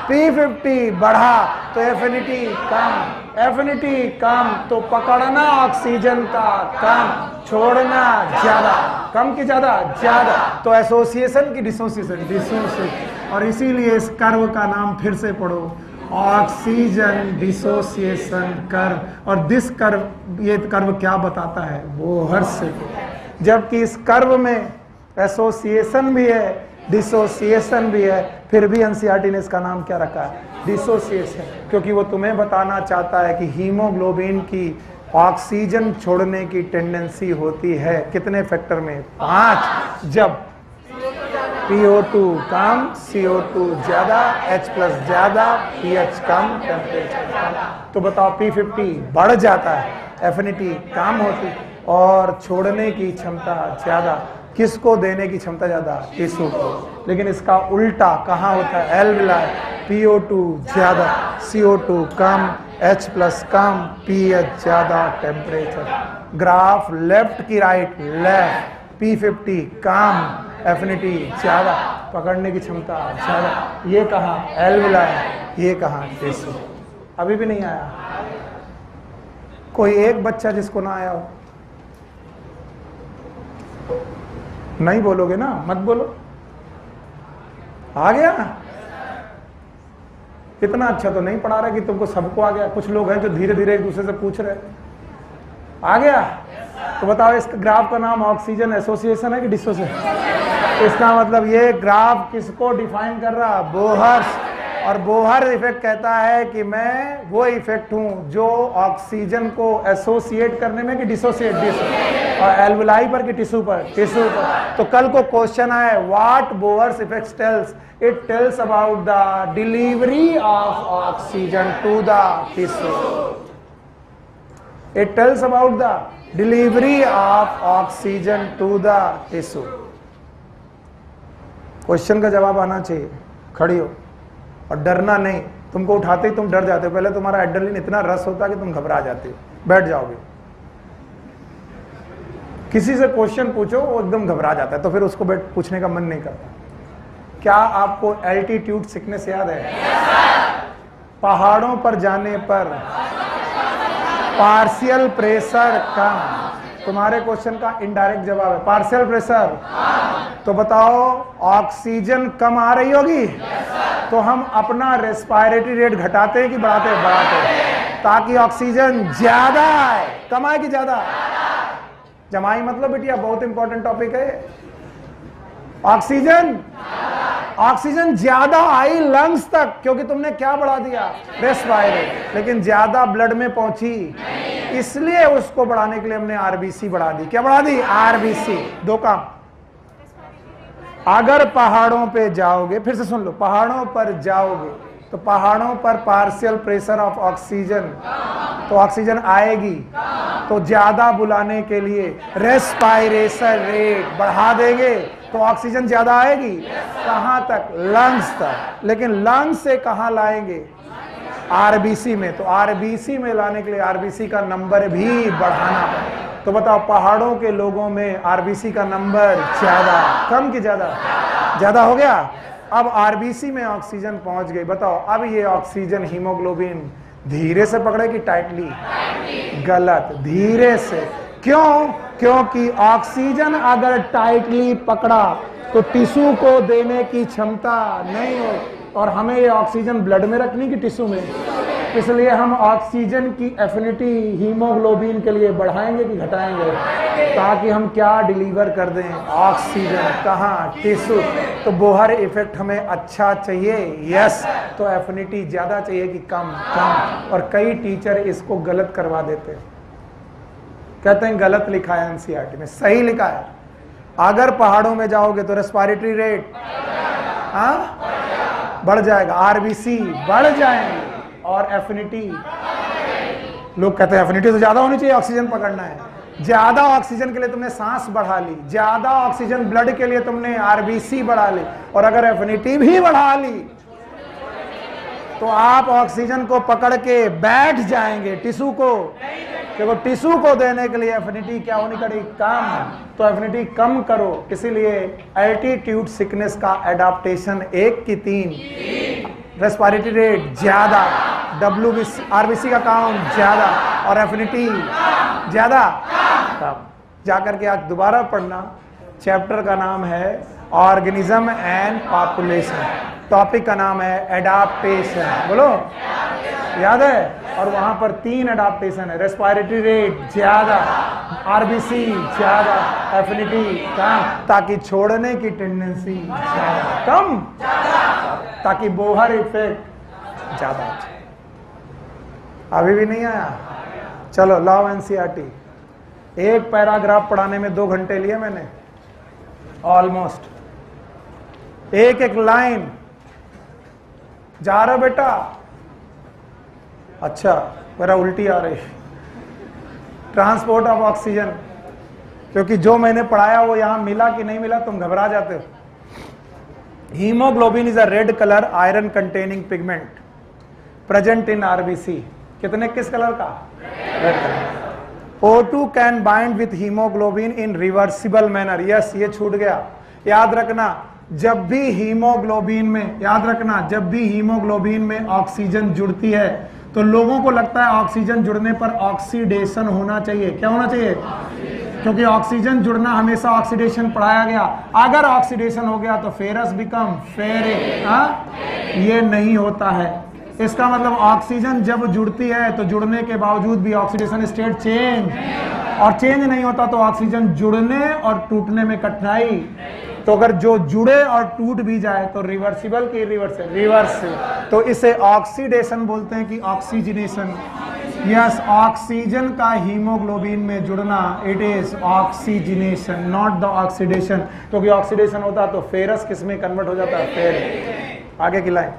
P50 बढ़ा तो एफिनिटी कम, एफिनिटी कम तो पकड़ना ऑक्सीजन का कम, छोड़ना ज्यादा, कम की ज्यादा, ज्यादा तो एसोसिएशन की डिसोसिएशन, डिसोसिएशन। और इसीलिए इस कर्व का नाम फिर से पढ़ो, ऑक्सीजन डिसोसिएशन कर्व। और दिस कर्व, ये कर्व क्या बताता है? बोहर से। जबकि इस कर्व में एसोसिएशन भी है, डिसोसिएशन भी है, फिर भी एनसीईआरटी ने इसका नाम क्या रखा है? डिसोसिएशन, क्योंकि वो तुम्हें बताना चाहता है कि हीमोग्लोबिन की ऑक्सीजन छोड़ने की टेंडेंसी होती है कितने फैक्टर में? 5। जब PO2 कम, CO2 ज्यादा, H+ ज्यादा, pH कम, टेम्परेचर कम। तो बताओ P50 बढ़ जाता है, एफिनिटी कम होती और छोड़ने की क्षमता ज्यादा। किसको देने की क्षमता ज्यादा? टिश्यू को। लेकिन इसका उल्टा कहाँ होता है? एल्विलाई, PO2 ज्यादा, CO2 कम, H+ कम, pH ज्यादा, टेम्परेचर। ग्राफ लेफ्ट की राइट, लेफ्ट, P50 कम, एफिनिटी ज्यादा, पकड़ने की क्षमता ज्यादा। ये कहाँ? एल्विलाई, ये कहाँ? टिश्यू। अभी भी नहीं आया? कोई एक बच्चा जिसको ना आया हो? नहीं बोलोगे ना? मत बोलो। आ गया? इतना अच्छा तो नहीं पढ़ा रहा कि तुमको सबको आ गया। कुछ लोग हैं जो धीरे धीरे एक दूसरे से पूछ रहे। आ गया? तो बताओ इस ग्राफ का नाम ऑक्सीजन एसोसिएशन है कि डिसोसिएशन? इसका मतलब ये ग्राफ किसको डिफाइन कर रहा? बोहर्स। और बोहर इफेक्ट कहता है कि मैं वो इफेक्ट हूं जो ऑक्सीजन को एसोसिएट करने में, कि डिसोसिएट, और एल्वुलाई पर कि टिश्यू पर? टिश्यू पर। तो कल को क्वेश्चन आए what Bohr's effect tells? It tells about the delivery of oxygen to the tissue. It tells about the delivery of oxygen to the tissue. Question का जवाब आना चाहिए। खड़ी हो और डरना नहीं। तुमको उठाते ही तुम डर जाते हो। पहले तुम्हारा एड्रेनलिन इतना रस होता है कि तुम घबरा जाते हो, बैठ जाओगे। किसी से क्वेश्चन पूछो वो एकदम घबरा जाता है, तो फिर उसको पूछने का मन नहीं करता। क्या आपको एल्टीट्यूड सिकनेस याद है? पहाड़ों पर जाने पर पार्शियल प्रेशर कम। तुम्हारे क्वेश्चन का इनडायरेक्ट जवाब है पार्शियल प्रेशर। तो बताओ ऑक्सीजन कम आ रही होगी, तो हम अपना रेस्पिरेटरी रेट घटाते हैं कि बढ़ाते हैं? बढ़ाते हैं, ताकि ऑक्सीजन ज्यादा आए। कम आए कि ज्यादा? जमाई मतलब बिटिया बहुत इंपॉर्टेंट टॉपिक है। ऑक्सीजन, ऑक्सीजन ज्यादा आई लंग्स तक, क्योंकि तुमने क्या बढ़ा दिया? रेस्पिरेटरी। लेकिन ज्यादा ब्लड में पहुंची, इसलिए उसको बढ़ाने के लिए हमने आरबीसी बढ़ा दी। क्या बढ़ा दी? आरबीसी। दो काम। अगर पहाड़ों पे जाओगे, फिर से सुन लो, पहाड़ों पर जाओगे तो पहाड़ों पर पार्शियल प्रेशर ऑफ ऑक्सीजन, तो ऑक्सीजन आएगी, तो ज्यादा बुलाने के लिए रेस्पिरेशन रेट बढ़ा देंगे तो ऑक्सीजन ज्यादा आएगी। कहां तक? लंग्स तक। लेकिन लंग्स से कहां लाएंगे? आरबीसी में। तो आरबीसी में लाने के लिए आरबीसी का नंबर भी बढ़ाना पड़ेगा। तो बताओ पहाड़ों के लोगों में आरबीसी का नंबर ज्यादा, कम कि ज्यादा? ज्यादा हो गया। अब आरबीसी में ऑक्सीजन पहुंच गई। बताओ अब ये ऑक्सीजन हीमोग्लोबिन धीरे से पकड़े कि टाइटली? गलत, धीरे से। क्यों? क्योंकि ऑक्सीजन अगर टाइटली पकड़ा तो टिश्यू को देने की क्षमता नहीं हो, और हमें ये ऑक्सीजन ब्लड में रखनी कि टिश्यू में? इसलिए हम ऑक्सीजन की एफिनिटी हीमोग्लोबिन के लिए बढ़ाएंगे कि घटाएंगे, ताकि हम क्या डिलीवर कर दें? ऑक्सीजन। कहाँ? टिश्यू। तो बोहर इफेक्ट हमें अच्छा चाहिए, यस। तो एफिनिटी ज्यादा चाहिए कि कम? कम। और कई टीचर इसको गलत करवा देते हैं, कहते हैं गलत लिखा है एनसीईआरटी में, सही लिखा है। अगर पहाड़ों में जाओगे तो रेस्पिरेटरी रेट बढ़ जाएगा, आरबीसी बढ़ जाएंगे, और एफिनिटी, लोग कहते हैं एफिनिटी तो ज्यादा होनी चाहिए, ऑक्सीजन पकड़ना है। ज्यादा ऑक्सीजन के लिए तुमने सांस बढ़ा ली, ज्यादा ऑक्सीजन ब्लड के लिए तुमने आरबीसी बढ़ा ली, और अगर एफिनिटी भी बढ़ा ली तो आप ऑक्सीजन को पकड़ के बैठ जाएंगे, टिश्यू को देखो टिश्यू को देने के लिए एफिनिटी क्या होनी चाहिए, कम, तो एफिनिटी कम करो, इसीलिए एल्टीट्यूड सिकनेस का एडाप्टेशन 1 की 3, रेस्पिरेटरी रेट ज्यादा, आरबीसी का काउंट ज्यादा और एफिनिटी ज्यादा कम। जाकर के आज दोबारा पढ़ना, चैप्टर का नाम है ऑर्गेनिज्म एंड पॉपुलेशन, टॉपिक का नाम है एडाप्टेशन, बोलो याद है। और वहां पर 3 एडाप्टेशन है, रेस्पिरेटरी रेट ज्यादा, आरबीसी ज्यादा, एफिनिटी कम, ताकि छोड़ने की टेंडेंसी ज्यादा कम, ताकि बोहर इफेक्ट ज्यादा। अभी भी नहीं आया, चलो लाओ एनसीईआरटी। एक पैराग्राफ पढ़ाने में 2 घंटे लिए मैंने ऑलमोस्ट, एक लाइन जा रहा बेटा, अच्छा मेरा उल्टी आ रही, ट्रांसपोर्ट ऑफ ऑक्सीजन, क्योंकि जो मैंने पढ़ाया वो यहां मिला कि नहीं मिला तुम घबरा जाते हो। Haemoglobin is a red colour iron containing pigment present in RBC, कितने किस कलर का, red colour. O2 can bind with haemoglobin in reversible manner, yes ये छूट गया, याद रखना जब भी हीमोग्लोबिन में, याद रखना जब भी हीमोग्लोबिन में ऑक्सीजन जुड़ती है तो लोगों को लगता है ऑक्सीजन जुड़ने पर ऑक्सीडेशन होना चाहिए, क्या होना चाहिए, क्योंकि ऑक्सीजन जुड़ना हमेशा ऑक्सीडेशन पढ़ाया गया, अगर ऑक्सीडेशन हो गया तो फेरस बिकम फेरिक, ये नहीं होता है। इसका मतलब ऑक्सीजन जब जुड़ती है तो जुड़ने के बावजूद भी ऑक्सीडेशन स्टेट चेंज, और चेंज नहीं होता तो ऑक्सीजन जुड़ने और टूटने में कठिनाई। तो अगर जो जुड़े और टूट भी जाए तो रिवर्सिबल की रिवर्स, तो इसे ऑक्सीडेशन बोलते हैं कि ऑक्सीजनेशन। यस, ऑक्सीजन का हीमोग्लोबिन में जुड़ना, it is oxygenation not the oxidation, क्योंकि ऑक्सीडेशन होता तो फेरस किस में कन्वर्ट हो जाता है, फेरिक। आगे की line,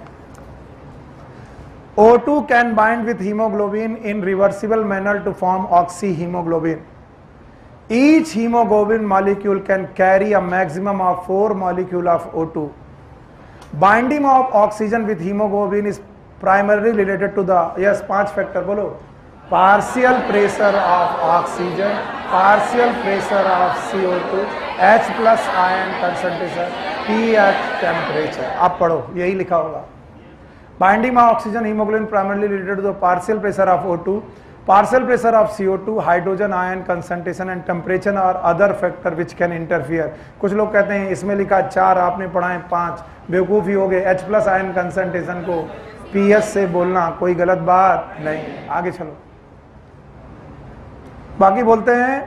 O2 can bind with hemoglobin in reversible manner to form oxyhemoglobin. Each hemoglobin molecule can carry a maximum of 4 molecules of O2. Binding of oxygen with hemoglobin is primarily related to the, yes 5 factor बोलो, partial pressure of oxygen, partial pressure of CO2, H plus ion concentration, pH temperature। आप पढ़ो, यही लिखा होगा। Binding of oxygen hemoglobin primarily related to the partial pressure of O2, partial pressure of CO2, hydrogen ion concentration and temperature or other factor which can interfere। कुछ लोग कहते हैं इसमें लिखा 4, आपने पढ़ाए 5, बेवकूफ़ी हो गए। H प्लस आयन कंसंट्रेशन को पीएच से बोलना कोई गलत बात नहीं। आगे चलो, बाकी बोलते हैं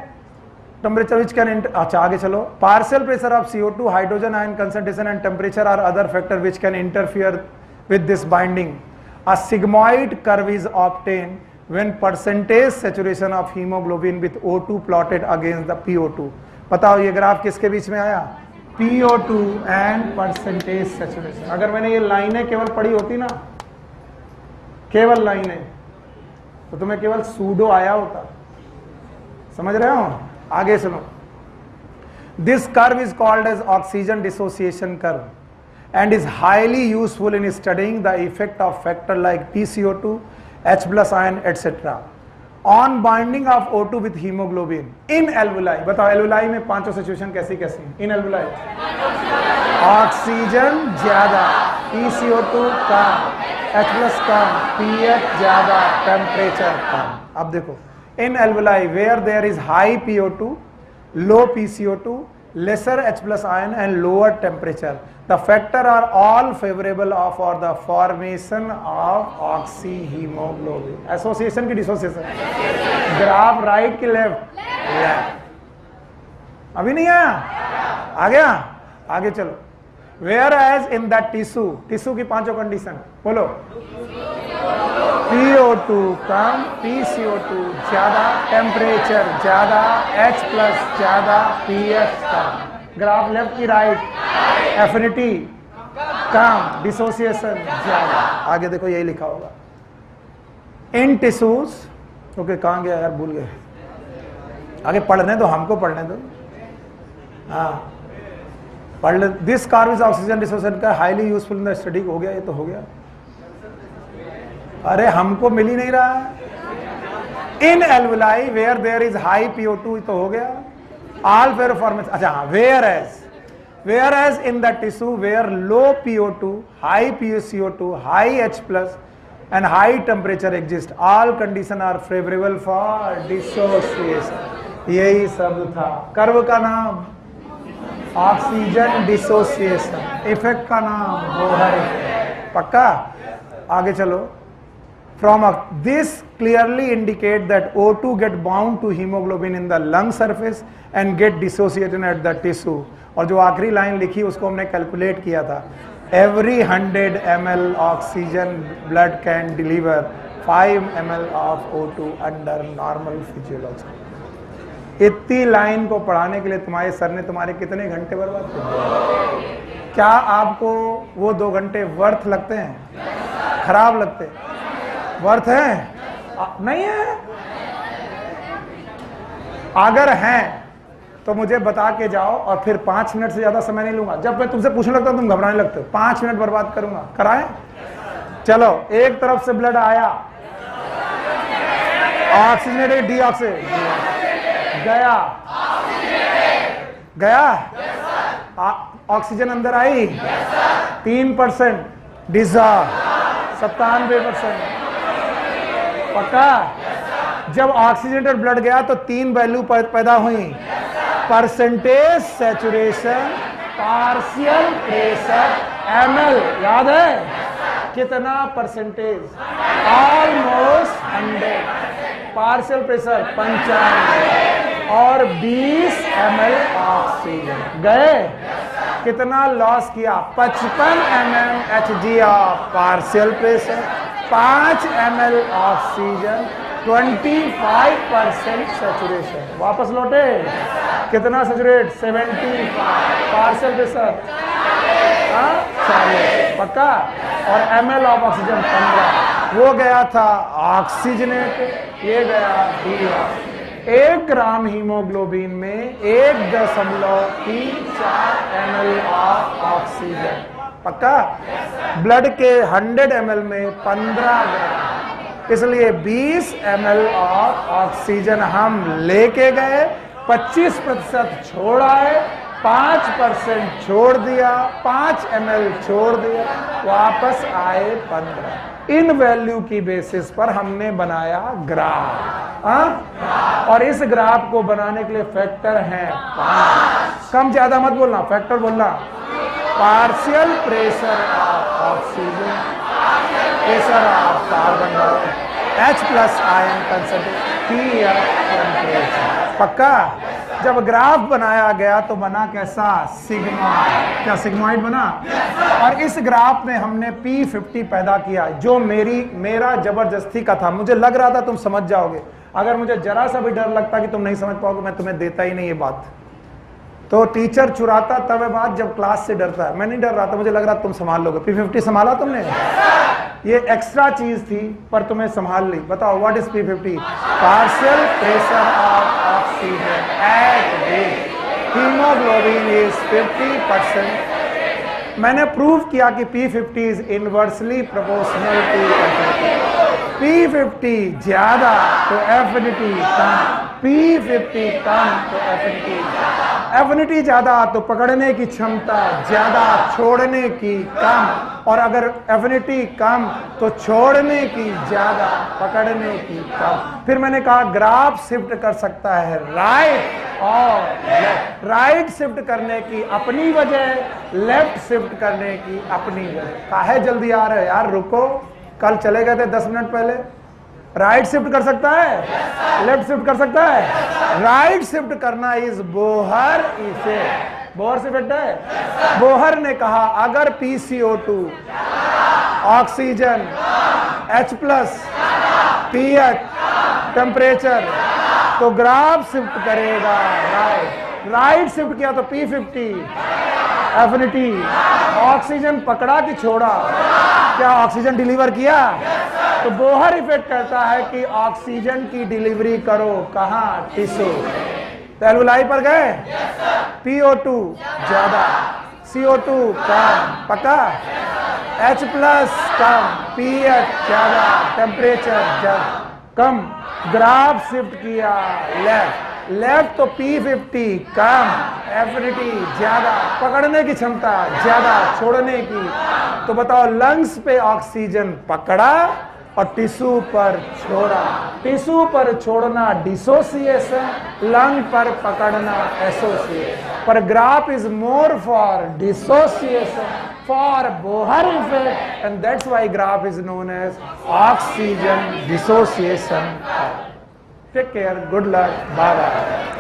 टेम्परेचर विच कैन, अच्छा आगे चलो, partial pressure of CO2, hydrogen ion concentration and temperature are other factor which can interfere with this binding. A sigmoid curve is obtained when percentage saturation of hemoglobin with O2 plotted against the PO2। बताओ ये graph किसके बीच में आया, PO2 and percentage saturation. अगर मैंने ये लाइनें केवल पढ़ी होती ना, केवल लाइनें, तो तुम्हें केवल सूडो आया होता, समझ रहे हो। आगे सुनो, this curve is called as oxygen dissociation curve and is highly useful in studying the effect of factor like PCO2, H plus ion etc. on binding of O2 with hemoglobin in alveoli। बताओ alveoli में पांचों situation कैसी कैसी, इन alveoli oxygen ज्यादा, PCO2 कम, H plus कम, pH ज्यादा, temperature कम। अब देखो, इन alveoli where there is high PO2, low PCO2, lesser H plus ion and lower temperature, the factor are all favorable for the formation of oxyhemoglobin। Association की dissociation, graph right की left, अभी नहीं आया, आ गया, आगे चलो। Whereas in the tissue, tissue की पांचों कंडीशन बोलो, PO2 कम, PCO2 ज्यादा, टेम्परेचर ज्यादा, H प्लस ज्यादा, pH कम। ग्राफ लेफ्ट की राइट, एफिनिटी कम, डिसोसिएशन ज्यादा। आगे देखो यही लिखा होगा, इन टिश्यूज, ओके कहाँ गया यार, भूल गए, आगे पढ़ने दो, हमको पढ़ने दो, हाँ पढ़ ले। This curve is oxygen dissociation का highly useful in the study. हो गया, ये तो हो गया, अरे हमको मिल ही नहीं रहा है, in alveoli where there is high PO2 तो हो गया, ऑल फेरोफॉर्मेशन। अच्छा हाँ, whereas in the tissue where low PO2, high PCO2, high H+ and high temperature exist, all condition are favorable for dissociation। यही सब था कर्व का नाम ऑक्सीजन डिसोसिएशन, इफेक्ट का नाम बोहर इफेक्ट। पक्का? आगे चलो। From this clearly indicate that O2 get bound to hemoglobin in the lung surface and get dissociated at the tissue। और जो आखिरी लाइन लिखी उसको हमने कैलकुलेट किया था, every 100 ml oxygen blood can deliver 5 ml of O2 under normal physiology। इतनी line को पढ़ाने के लिए तुम्हारे सर ने तुम्हारे कितने घंटे बर्बाद किए? क्या आपको वो 2 घंटे वर्थ लगते हैं? खराब लगते हैं? वर्थ है? नहीं है? अगर हैं तो मुझे बता के जाओ और फिर 5 मिनट से ज्यादा समय नहीं लूंगा। जब मैं तुमसे पूछने लगता हूं तुम घबराने लगते हो, 5 मिनट बर्बाद करूंगा। कराएं? चलो, एक तरफ से ब्लड आया, ऑक्सीजनेटेड, डीऑक्सीजनेटेड, गया, ऑक्सीजन अंदर आई 3%, डिसॉल्व 97%। पक्का? जब ऑक्सीजनेटेड ब्लड गया तो 3 वैल्यू पैदा हुई, percentage saturation, partial pressure, ml। याद है कितना परसेंटेज? ऑलमोस्ट 100। पार्शियल प्रेशर 95 और 20 ml ऑक्सीजन गए। कितना लॉस किया? 55 mm Hg of partial pressure, 5 ml oxygen, 25% saturation. वापस लौटे, कितना सैचुरेट? 75। Partial pressure 40। पक्का? और ml ऑफ ऑक्सीजन 15। वो गया था ऑक्सीजनेट, ये गया डीऑक्सीजन। 1 ग्राम हीमोग्लोबिन में 1.34 ml ऑफ ऑक्सीजन। पक्का? ब्लड के 100 ml में 15 ग्राम, इसलिए 20 ml ऑफ ऑक्सीजन हम लेके गए, 25% छोड़ आए, 5% छोड़ दिया, 5 ml छोड़ दिया, वापस आए 15। इन वैल्यू की बेसिस पर हमने बनाया ग्राफ। और इस ग्राफ को बनाने के लिए फैक्टर हैं 5। कम ज्यादा मत बोलना, फैक्टर बोलना। Partial pressure of oxygen, pressure of carbon dioxide, H+ ion concentration, temperature. पक्का? जब ग्राफ बनाया गया तो बना कैसा? सिग्मॉइड। क्या सिग्मॉइड बना? और इस ग्राफ में हमने P50 पैदा किया, जो मेरा जबरदस्ती का था। मुझे लग रहा था तुम समझ जाओगे। अगर मुझे जरा सा भी डर लगता कि तुम नहीं समझ पाओगे, मैं तुम्हें देता ही नहीं ये बात। तो टीचर चुराता तब है बात जब क्लास से डरता है। मैं नहीं डर रहा था, मुझे लग रहा तुम संभाल लोगे। P50 संभाला तुमने? ये एक्स्ट्रा चीज थी पर तुम्हें संभाल ली। बताओ what is P50? Partial pressure of oxygen at which, haemoglobin is 50%। मैंने प्रूव किया कि P50 is inversely proportional to affinity. P50 ज्यादा तो एफिनिटी कम, P50 कम तो एफिनिटी। एफिनिटी ज्यादा तो पकड़ने की क्षमता ज्यादा, छोड़ने की कम। और अगर एफिनिटी कम तो छोड़ने की ज्यादा, पकड़ने की कम। फिर मैंने कहा ग्राफ शिफ्ट कर सकता है राइट और लेफ्ट। राइट शिफ्ट करने की अपनी वजह, लेफ्ट शिफ्ट करने की अपनी वजह। काहे जल्दी आ रहे हो यार? रुको, कल चले गए थे 10 मिनट पहले। राइट शिफ्ट कर सकता है, लेफ्ट शिफ्ट कर सकता है। राइट शिफ्ट करना is Bohr effect. Bohr effect है। बोहर ने कहा अगर PCO2, oxygen, H+, pH, temperature, तो ग्राफ शिफ्ट करेगा राइट। राइट शिफ्ट किया तो P50 एफिनिटी, ऑक्सीजन पकड़ा कि छोड़ा? क्या ऑक्सीजन डिलीवर किया? तो बोहर इफेक्ट कहता है कि ऑक्सीजन की डिलीवरी करो कहां? टिश्यू। तो एल्वुलाई पर गए, PO2 ज्यादा, CO2 कम। पक्का? H+ कम, pH ज्यादा, टेम्परेचर कम। ग्राफ शिफ्ट किया लेफ्ट, लेफ्ट तो P50 कम, एफिनिटी ज्यादा, पकड़ने की क्षमता ज्यादा, छोड़ने की। तो बताओ लंग्स पे ऑक्सीजन पकड़ा और टिश्यू पर छोड़ा। टिश्यू पर छोड़ना डिसोसिएशन, लंग पर पकड़ना एसोसिएशन। पर graph is more for dissociation, for Bohr effect, and that's why graph is known as oxygen dissociation. Take care, good luck, bye bye.